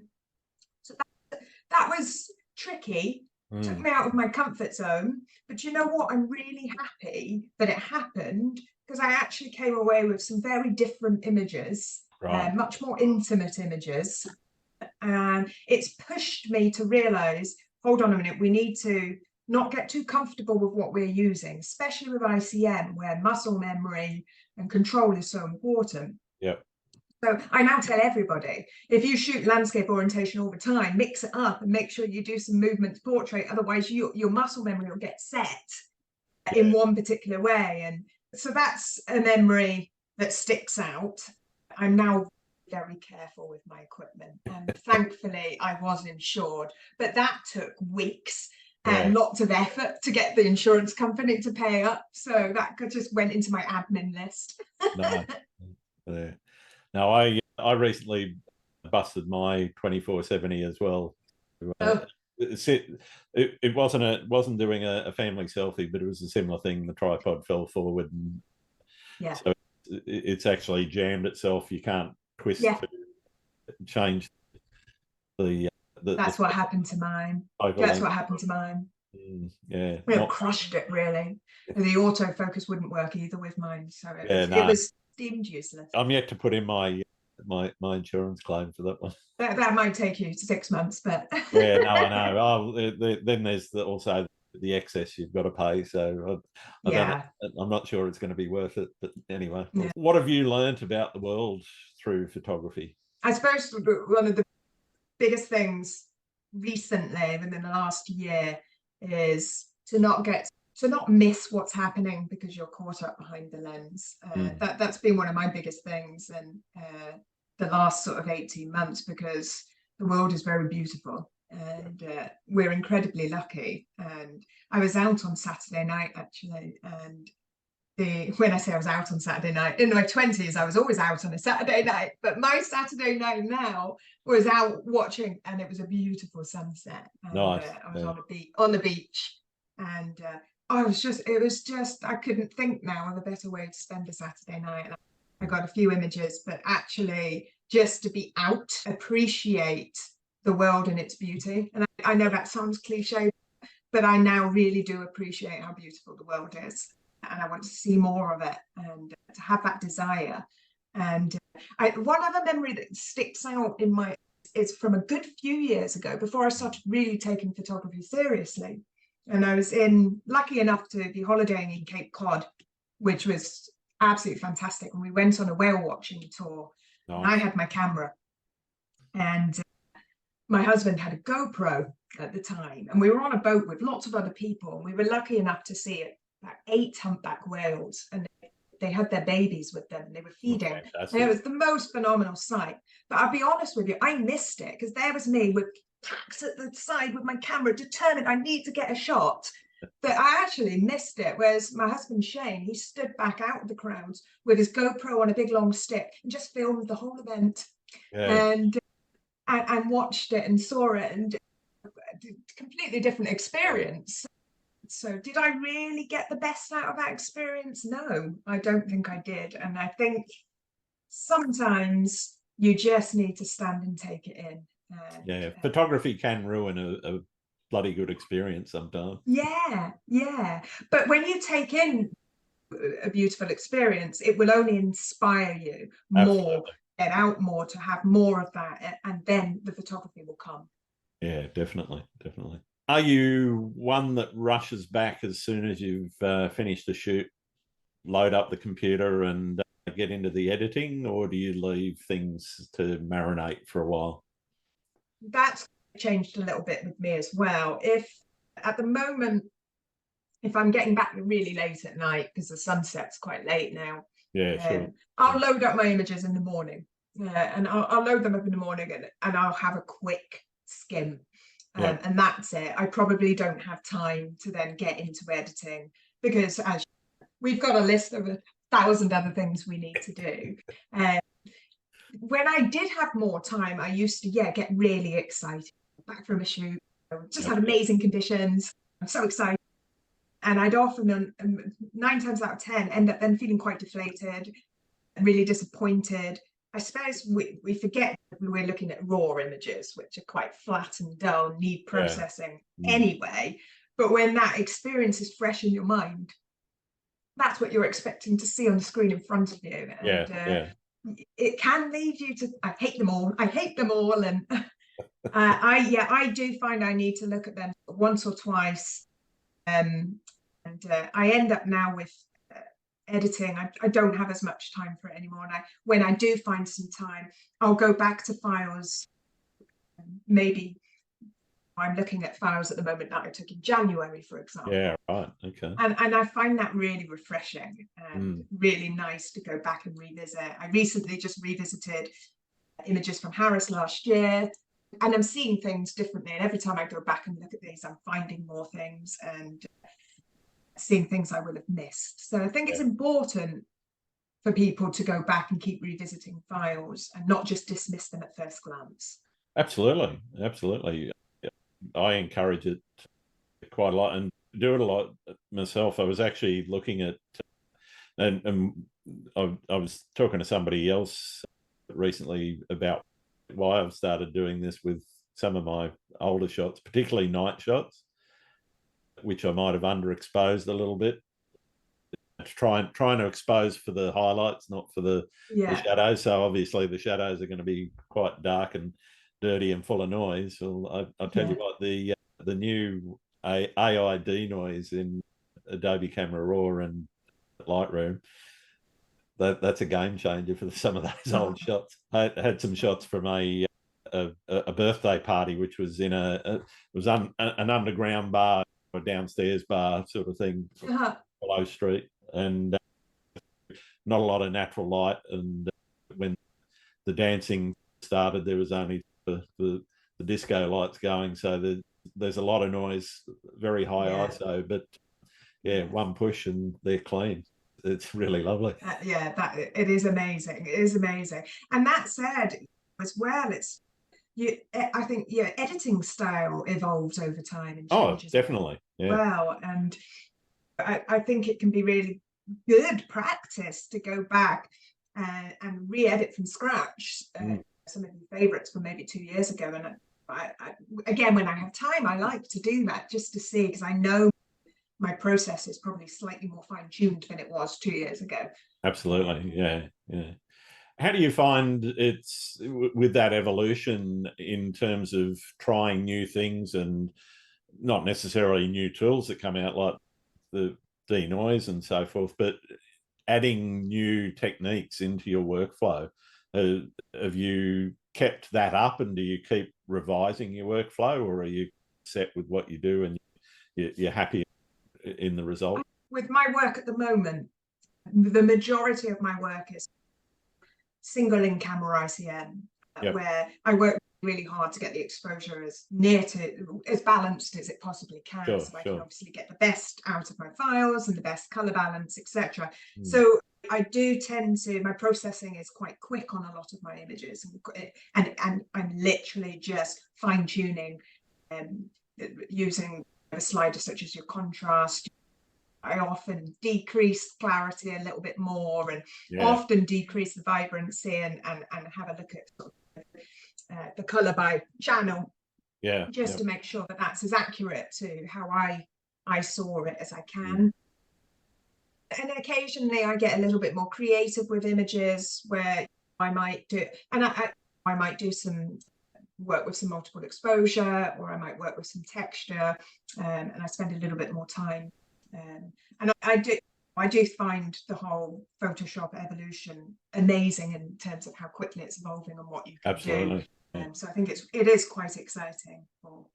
So that was tricky, took me out of my comfort zone. But you know what? I'm really happy that it happened, because I actually came away with some very different images, much more intimate images. And it's pushed me to realize, hold on a minute, we need to not get too comfortable with what we're using, especially with ICM, where muscle memory and control is so important. So I now tell everybody, if you shoot landscape orientation all the time, mix it up and make sure you do some movement portrait. Otherwise, your muscle memory will get set in one particular way. And so that's a memory that sticks out. I'm now very careful with my equipment, and thankfully I was insured, but that took weeks and lots of effort to get the insurance company to pay up. So that just went into my admin list. Now, I recently busted my 24-70 as well. It wasn't doing a family selfie, but it was a similar thing. The tripod fell forward, and so it's actually jammed itself. You can't twist to change that's what happened to mine. That's what happened to mine. It crushed it, really. The autofocus wouldn't work either with mine, so it was deemed useless. I'm yet to put in my insurance claim for that one. That might take you 6 months, but I know. Then there's also the excess you've got to pay. So I'm not sure it's going to be worth it. But anyway, what have you learnt about the world through photography? I suppose one of the biggest things recently within the last year is to not miss what's happening because you're caught up behind the lens. That's been one of my biggest things in the last sort of 18 months, because the world is very beautiful. and we're incredibly lucky. And I was out on Saturday night actually, and when I say I was out on Saturday night, in my 20s, I was always out on a Saturday night, but my Saturday night now was out watching, and it was a beautiful sunset. And Nice. I was on the beach, and it was just, I couldn't think now of a better way to spend a Saturday night. And I got a few images, but actually just to be out, appreciate the world and its beauty. And I know that sounds cliche, but I now really do appreciate how beautiful the world is. And I want to see more of it, and to have that desire. And one other memory that sticks out in my is from a good few years ago, before I started really taking photography seriously. And I was lucky enough to be holidaying in Cape Cod, which was absolutely fantastic. And we went on a whale watching tour. Nice. And I had my camera, and my husband had a GoPro at the time, and we were on a boat with lots of other people, and we were lucky enough to see about 8 humpback whales, and they had their babies with them, and they were feeding. And it was the most phenomenal sight. But I'll be honest with you, I missed it, because there was me with tracks at the side with my camera, determined I need to get a shot. But I actually missed it. Whereas my husband Shane, he stood back out of the crowds with his GoPro on a big long stick and just filmed the whole event. Yeah. And watched it and saw it, and completely different experience. So did I really get the best out of that experience? No, I don't think I did. And I think sometimes you just need to stand and take it in. Yeah, photography can ruin a bloody good experience sometimes. Yeah. But when you take in a beautiful experience, it will only inspire you more, get out more, to have more of that, and then the photography will come. Yeah, definitely. Are you one that rushes back as soon as you've finished a shoot, load up the computer and get into the editing, or do you leave things to marinate for a while? That's changed a little bit with me as well. If at the moment, if I'm getting back really late at night, because the sunset's quite late now, sure. I'll load up my images in the morning, and I'll load them up in the morning, and I'll have a quick skim. And that's it. I probably don't have time to then get into editing, because as we've got a list of 1,000 other things we need to do. When I did have more time, I used to get really excited. Back from a shoot, just had amazing conditions. I'm so excited. And I'd often, 9 times out of 10, end up then feeling quite deflated and really disappointed. I suppose we forget that we're looking at raw images, which are quite flat and dull, need processing anyway. But when that experience is fresh in your mind, that's what you're expecting to see on the screen in front of you. And it can lead you to, I hate them all. And I do find I need to look at them once or twice. And I end up now with editing. I don't have as much time for it anymore. And when I do find some time, I'll go back to files. Maybe I'm looking at files at the moment that I took in January, for example. Yeah, right. Okay. And I find that really refreshing and really nice to go back and revisit. I recently just revisited images from Harris last year, and I'm seeing things differently. And every time I go back and look at these, I'm finding more things and seeing things I would have missed. So I think it's important for people to go back and keep revisiting files and not just dismiss them at first glance. Absolutely. I encourage it quite a lot and do it a lot myself. I was actually looking at, and I was talking to somebody else recently about why I've started doing this with some of my older shots, particularly night shots, which I might have underexposed a little bit. Trying to expose for the highlights, not for the shadows. So obviously the shadows are going to be quite dark and dirty and full of noise. Well, I'll tell you what, the new AI denoise in Adobe Camera Raw and Lightroom, that's a game changer for some of those old shots. I had some shots from a birthday party, which was in an underground bar, a downstairs bar sort of thing, below street, and not a lot of natural light. And when the dancing started, there was only the the disco lights going, so there's a lot of noise, very high ISO, but yeah, one push and they're clean. It's really lovely. Yeah, that it is amazing. It is amazing. And that said, as well, it's I think your editing style evolves over time and changes. Oh, definitely. Yeah. Well, and I think it can be really good practice to go back and re-edit from scratch some of your favorites from maybe 2 years ago. And again, when I have time, I like to do that just to see, because I know my process is probably slightly more fine-tuned than it was 2 years ago. Absolutely. Yeah. How do you find it's with that evolution in terms of trying new things, and not necessarily new tools that come out like the denoise and so forth, but adding new techniques into your workflow? Have you kept that up, and do you keep revising your workflow, or are you set with what you do and you're happy in the result? With my work at the moment, the majority of my work is single in camera ICM, where I work really hard to get the exposure as near to as balanced as it possibly can, so I can obviously get the best out of my files and the best color balance, etc. So I do tend to, my processing is quite quick on a lot of my images, and I'm literally just fine-tuning using a slider such as your contrast. I often decrease clarity a little bit more, and often decrease the vibrancy, and have a look at sort of, the color by channel, just to make sure that that's as accurate to how I saw it as I can. And occasionally I get a little bit more creative with images, where I might do, and I might do some work with some multiple exposure, or I might work with some texture, and I spend a little bit more time. And I do find the whole Photoshop evolution amazing in terms of how quickly it's evolving and what you can do. So I think it is quite exciting for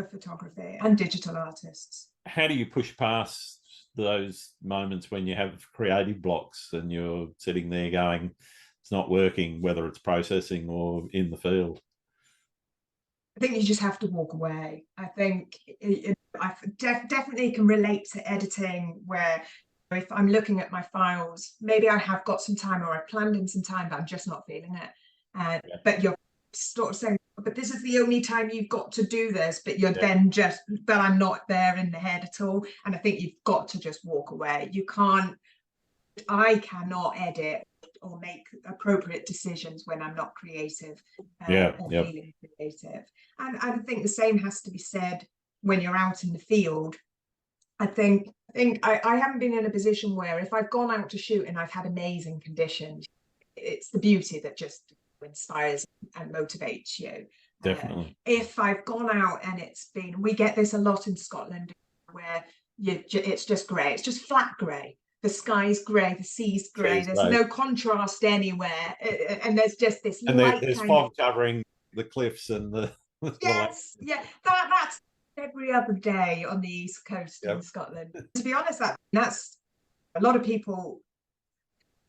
photography and digital artists. How do you push past those moments when you have creative blocks and you're sitting there going, it's not working, whether it's processing or in the field? I think you just have to walk away. I think I definitely can relate to editing, where if I'm looking at my files, maybe I have got some time, or I planned in some time, but I'm just not feeling it. But you're sort of saying, but this is the only time you've got to do this, but you're then just, but I'm not there in the head at all. And I think you've got to just walk away. I cannot edit or make appropriate decisions when I'm not creative or feeling creative. And I think the same has to be said when you're out in the field. I think I haven't been in a position where, if I've gone out to shoot and I've had amazing conditions, it's the beauty that just inspires and motivates you. Definitely. If I've gone out and we get this a lot in Scotland, where it's just grey, it's just flat grey. The sky's grey, the sea's grey, there's no contrast anywhere, and there's just this light. There's fog covering the cliffs and the that's every other day on the east coast in Scotland. To be honest, that's a lot of people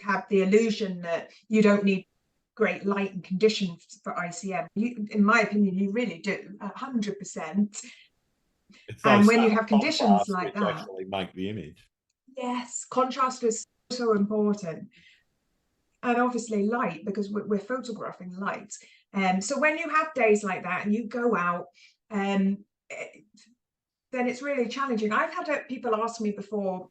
have the illusion that you don't need great light and conditions for ICM. In my opinion, you really do, 100%. And when you have conditions like that, actually make the image. Yes, contrast is so important, and obviously light, because we're photographing light. So when you have days like that and you go out, then it's really challenging. I've had people ask me before,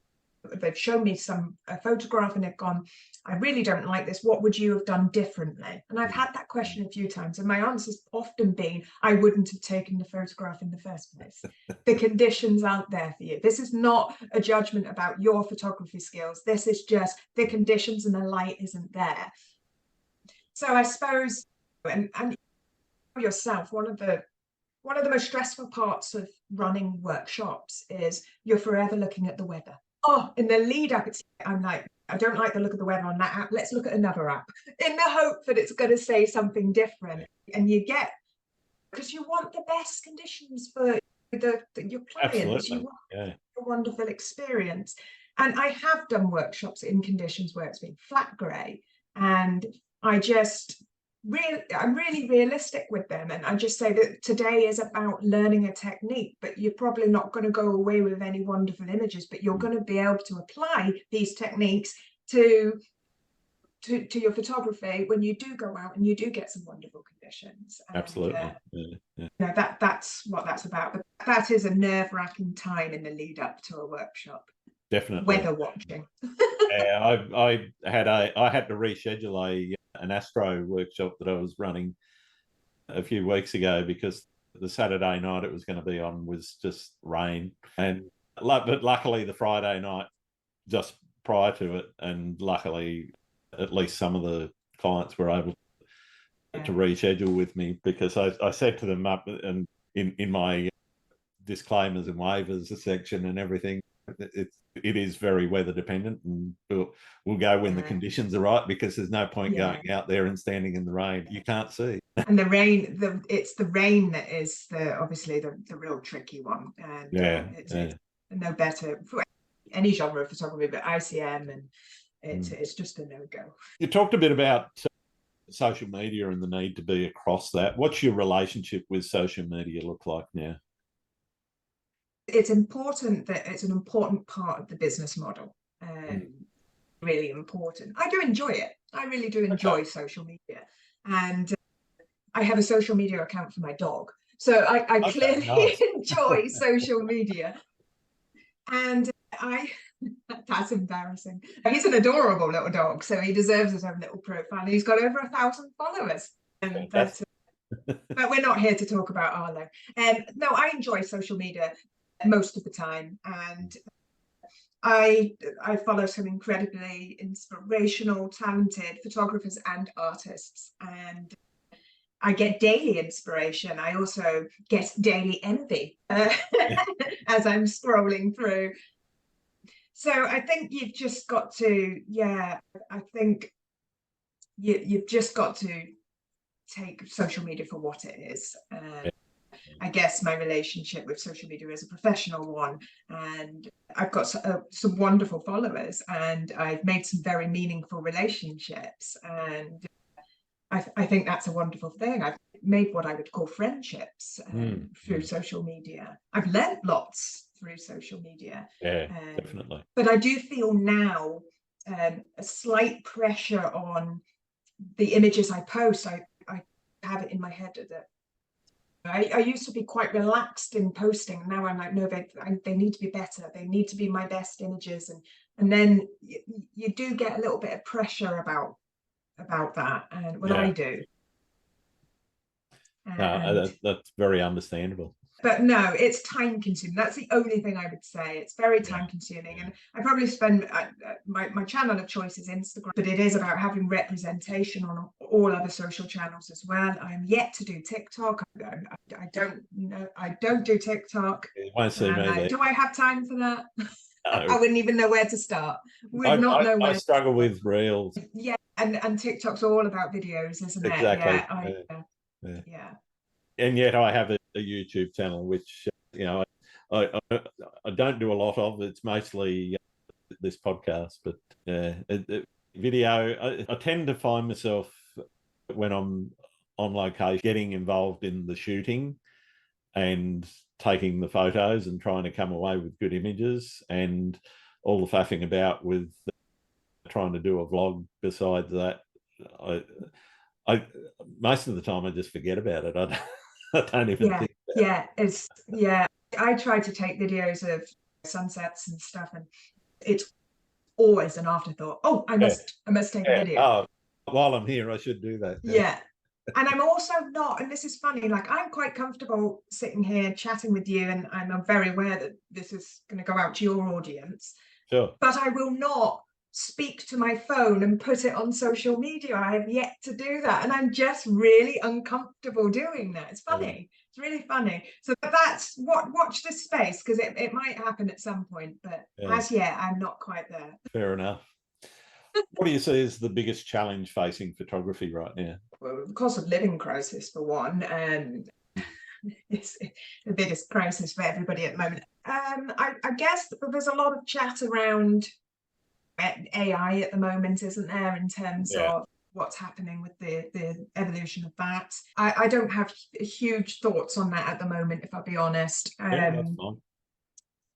they've shown me a photograph and they've gone, I really don't like this, what would you have done differently? And I've had that question a few times, and my answer's often been, I wouldn't have taken the photograph in the first place. The conditions aren't there for you. This is not a judgment about your photography skills. This is just the conditions, and the light isn't there. So I suppose, and yourself, one of the most stressful parts of running workshops is you're forever looking at the weather. Oh, in the lead up, I'm like, I don't like the look of the weather on that app. Let's look at another app, in the hope that it's going to say something different. And because you want the best conditions for your clients. You want a wonderful experience. And I have done workshops in conditions where it's been flat grey, and I just I'm really realistic with them, and I just say that today is about learning a technique, but you're probably not going to go away with any wonderful images, but you're going to be able to apply these techniques to your photography when you do go out and you do get some wonderful conditions. And, Absolutely. That's what that's about. But that is a nerve-wracking time in the lead up to a workshop. Definitely. Weather watching. Yeah, I had to reschedule an astro workshop that I was running a few weeks ago because the Saturday night it was going to be on was just rain, but luckily the Friday night just prior to it, and luckily at least some of the clients were able to reschedule with me, because I said to them up and in my disclaimers and waivers section and everything, it is very weather dependent, and we'll go when the conditions are right, because there's no point going out there and standing in the rain. You can't see. And the rain, it's the rain that is obviously the real tricky one. And it's no better for any genre of photography, but ICM, and it's just a no-go. You talked a bit about social media and the need to be across that. What's your relationship with social media look like now? It's important that it's an important part of the business model. Really important. I do enjoy it. I really do enjoy social media, and I have a social media account for my dog, so I clearly enjoy social media. And that's embarrassing. He's an adorable little dog, so he deserves his own little profile. He's got over 1,000 followers, and that's but we're not here to talk about Arlo. No, I enjoy social media most of the time, and I follow some incredibly inspirational, talented photographers and artists, and I get daily inspiration. I also get daily envy as I'm scrolling through. So I think you've just got to, I think you've just got to take social media for what it is. I guess my relationship with social media is a professional one, and I've got some wonderful followers, and I've made some very meaningful relationships, and I think that's a wonderful thing. I've made what I would call friendships through social media. I've learnt lots through social media. Definitely. But I do feel now a slight pressure on the images I post. I have it in my head that I used to be quite relaxed in posting. Now I'm like, no, they need to be better. They need to be my best images. And then you do get a little bit of pressure about that, and what I do. That's very understandable. But no, it's time consuming. That's the only thing I would say. It's very time consuming. And I probably spend my channel of choice is Instagram, but it is about having representation on all other social channels as well. I'm yet to do TikTok. I don't do TikTok. You won't see me there. Do I have time for that? No. I wouldn't even know where to start. I struggle with Reels. Yeah, and TikTok's all about videos, isn't it? Exactly. Yeah. And yet I have a YouTube channel, which I don't do a lot of. It's mostly this podcast, but video. I tend to find myself when I'm on location getting involved in the shooting and taking the photos and trying to come away with good images, and all the faffing about with trying to do a vlog besides that. I most of the time I just forget about it. I don't even think about it. I try to take videos of sunsets and stuff, and it's always an afterthought. Oh, I must take a video. Oh, while I'm here, I should do that. And I'm also not, and this is funny, like I'm quite comfortable sitting here chatting with you, and I'm very aware that this is going to go out to your audience. Sure. But I will not speak to my phone and put it on social media. I have yet to do that, and I'm just really uncomfortable doing that. It's funny. It's really funny. So that's watch this space, because it might happen at some point, but as yet I'm not quite there. Fair enough. What do you see as the biggest challenge facing photography right now? Well, the cost of living crisis for one, and it's the biggest crisis for everybody at the moment. I guess there's a lot of chat around AI at the moment, isn't there, in terms of what's happening with the evolution of that. I don't have huge thoughts on that at the moment, if I'll be honest. Yeah, that's fine.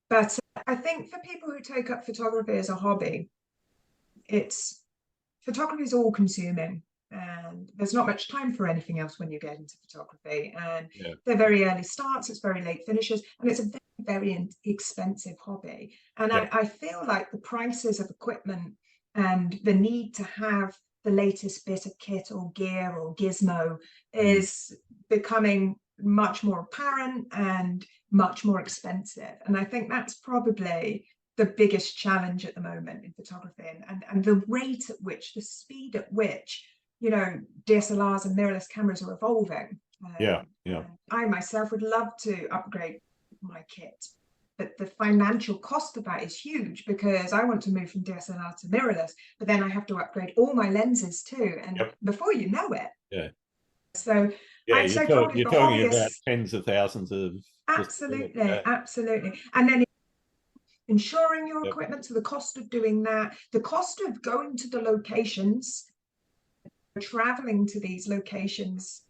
But I think for people who take up photography as a hobby, photography is all consuming, and there's not much time for anything else when you get into photography. And they're very early starts, it's very late finishes, and it's a very, very expensive hobby. And I feel like the prices of equipment and the need to have the latest bit of kit or gear or gizmo is becoming much more apparent and much more expensive. And I think that's probably the biggest challenge at the moment in photography, and the rate at which, the speed at which, you know, DSLRs and mirrorless cameras are evolving. I myself would love to upgrade my kit, but the financial cost of that is huge, because I want to move from DSLR to mirrorless, but then I have to upgrade all my lenses too, and before you know it. So I'd say probably you're for talking hobbyists, about tens of thousands of absolutely. And then insuring your equipment, so the cost of doing that, the cost of going to the locations, traveling to these locations,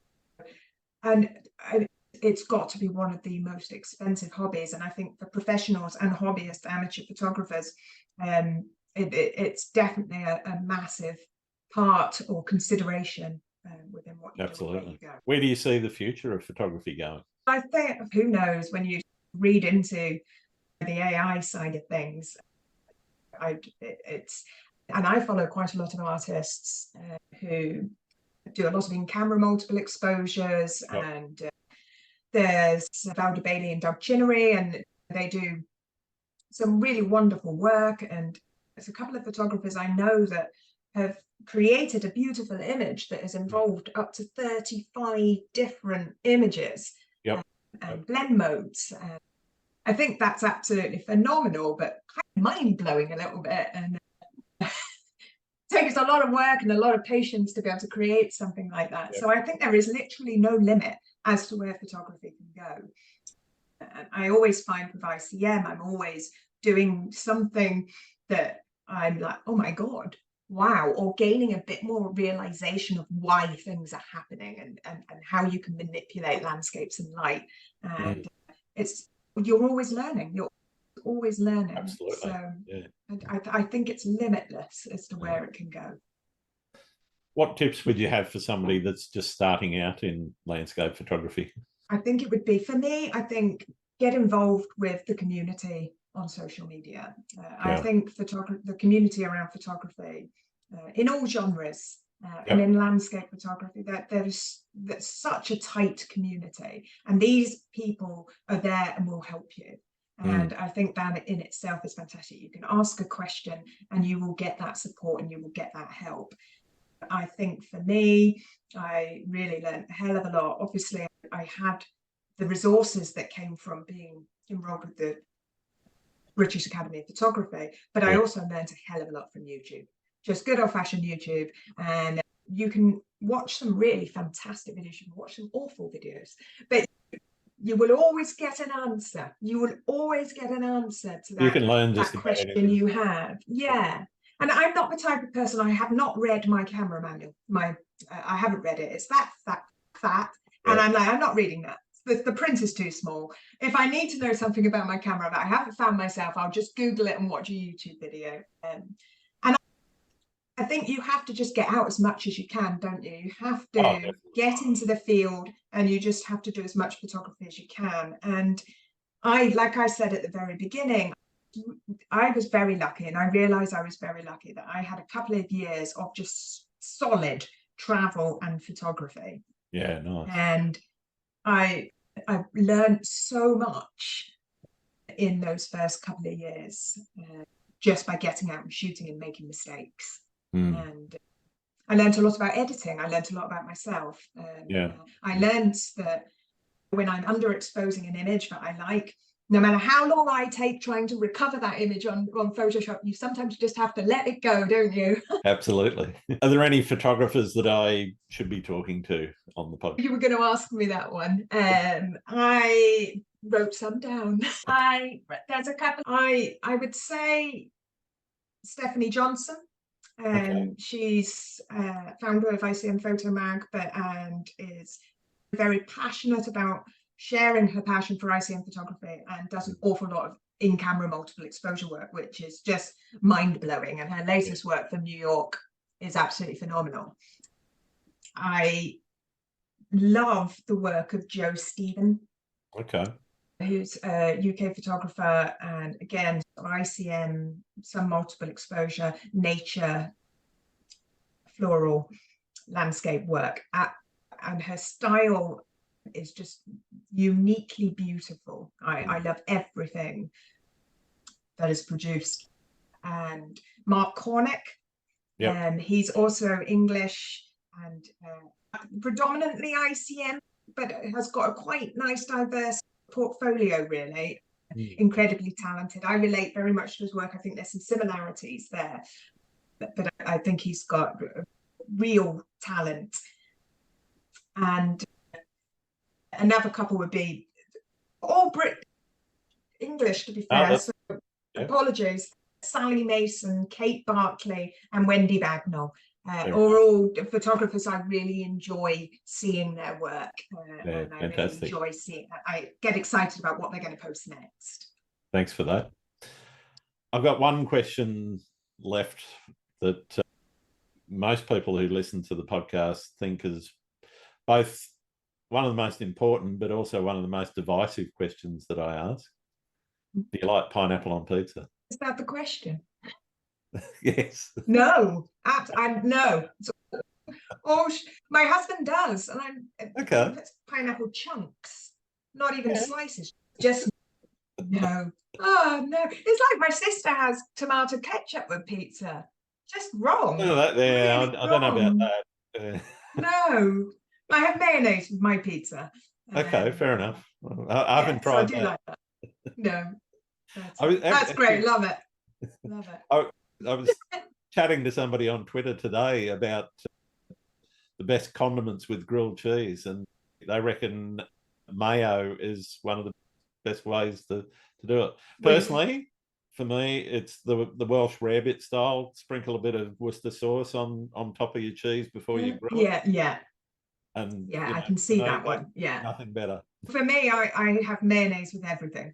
and it's got to be one of the most expensive hobbies. And I think for professionals and hobbyist amateur photographers, it's definitely a massive part or consideration within what you absolutely do. Where do you see the future of photography going? I think, who knows, when you read into the AI side of things, and I follow quite a lot of artists who do a lot of in-camera multiple exposures, and there's Valda Bailey and Doug Chinnery, and they do some really wonderful work. And there's a couple of photographers I know that have created a beautiful image that has involved up to 35 different images and blend modes. I think that's absolutely phenomenal, but kind of mind-blowing a little bit, and takes a lot of work and a lot of patience to be able to create something like that. So I think there is literally no limit as to where photography can go. And I always find with ICM, I'm always doing something that I'm like, oh my God, wow, or gaining a bit more realization of why things are happening, and how you can manipulate landscapes and light. And you're always learning. You're always learning. Absolutely. So I think it's limitless as to where it can go. What tips would you have for somebody that's just starting out in landscape photography? I think it would be, for me, I think get involved with the community on social media. I think the community around photography in all genres, and in landscape photography, that there's such a tight community, and these people are there and will help you. And I think that in itself is fantastic. You can ask a question and you will get that support and you will get that help. I think for me, I really learned a hell of a lot. Obviously, I had the resources that came from being enrolled with the British Academy of Photography, but I also learned a hell of a lot from YouTube. Just good old-fashioned YouTube, and you can watch some really fantastic videos, you can watch some awful videos, but you will always get an answer. You will always get an answer to that, you can learn just that question you have. And I'm not the type of person, I have not read my camera manual. I haven't read it. It's that fat. And I'm like, I'm not reading that. The print is too small. If I need to know something about my camera that I haven't found myself, I'll just Google it and watch a YouTube video. And I think you have to just get out as much as you can, don't you? You have to get into the field, and you just have to do as much photography as you can. And like I said at the very beginning, I was very lucky, and I realized I was very lucky that I had a couple of years of just solid travel and photography. Yeah, nice. And I learned so much in those first couple of years, just by getting out and shooting and making mistakes. And I learned a lot about editing. I learned a lot about myself. I learned that when I'm underexposing an image that I like, no matter how long I take trying to recover that image on Photoshop, you sometimes just have to let it go, don't you? Absolutely. Are there any photographers that I should be talking to on the podcast? You were going to ask me that one. I wrote some down. There's a couple. I would say Stephanie Johnson. She's founder of ICM Photo Mag, and is very passionate about sharing her passion for ICM photography, and does an awful lot of in-camera multiple exposure work, which is just mind-blowing. And her latest work from New York is absolutely phenomenal. I love the work of Joe Stephen, who's a UK photographer, and again, ICM, some multiple exposure, nature, floral, landscape work. And her style is just uniquely beautiful. I love everything that is produced. And Mark Cornick, he's also English and predominantly ICM, but has got a quite nice diverse portfolio, really. Incredibly talented. I relate very much to his work. I think there's some similarities there, but I think he's got real talent. And another couple would be all English, to be fair, so apologies. Sally Mason, Kate Barkley, and Wendy Bagnall are all photographers I really enjoy seeing their work. And I really enjoy seeing that. I get excited about what they're going to post next. Thanks for that. I've got one question left that most people who listen to the podcast think is both one of the most important, but also one of the most divisive questions that I ask. Do you like pineapple on pizza? Is that the question? Yes. No, no. Oh, my husband does, and it's pineapple chunks, not even slices. Just no. Oh no! It's like my sister has tomato ketchup with pizza. Just wrong. Oh, I don't know about that. No, I have mayonnaise with my pizza. Okay, fair enough. I haven't tried that. I do like that. No, that's great. Love it. Love it. I was chatting to somebody on Twitter today about the best condiments with grilled cheese, and they reckon mayo is one of the best ways to do it. Personally, for me, it's the Welsh rarebit style. Sprinkle a bit of Worcester sauce on top of your cheese before you grill it. And I can see that one. Yeah, nothing better. For me, I have mayonnaise with everything.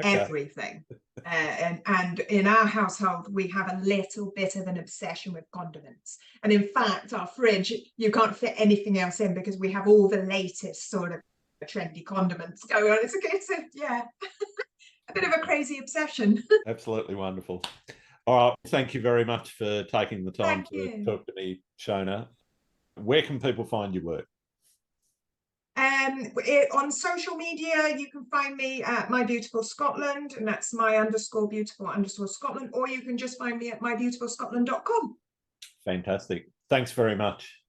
Everything. And in our household, we have a little bit of an obsession with condiments. And in fact, our fridge, you can't fit anything else in because we have all the latest sort of trendy condiments going on. It's a bit of a crazy obsession. Absolutely wonderful. All right. Thank you very much for taking the time to talk to me, Shona. Where can people find your work? On social media, you can find me at My Beautiful Scotland, and that's my_beautiful_Scotland, or you can just find me at mybeautifulscotland.com. Fantastic. Thanks very much.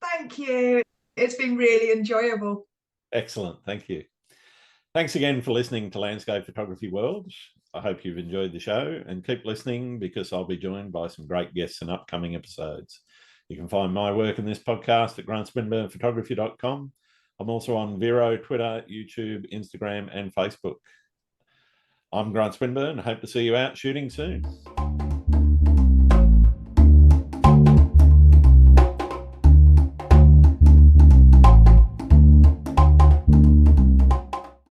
Thank you. It's been really enjoyable. Excellent. Thank you. Thanks again for listening to Landscape Photography World. I hope you've enjoyed the show, and keep listening because I'll be joined by some great guests in upcoming episodes. You can find my work in this podcast at grantswinburnphotography.com. I'm also on Vero, Twitter, YouTube, Instagram, and Facebook. I'm Grant Swinburne. I hope to see you out shooting soon.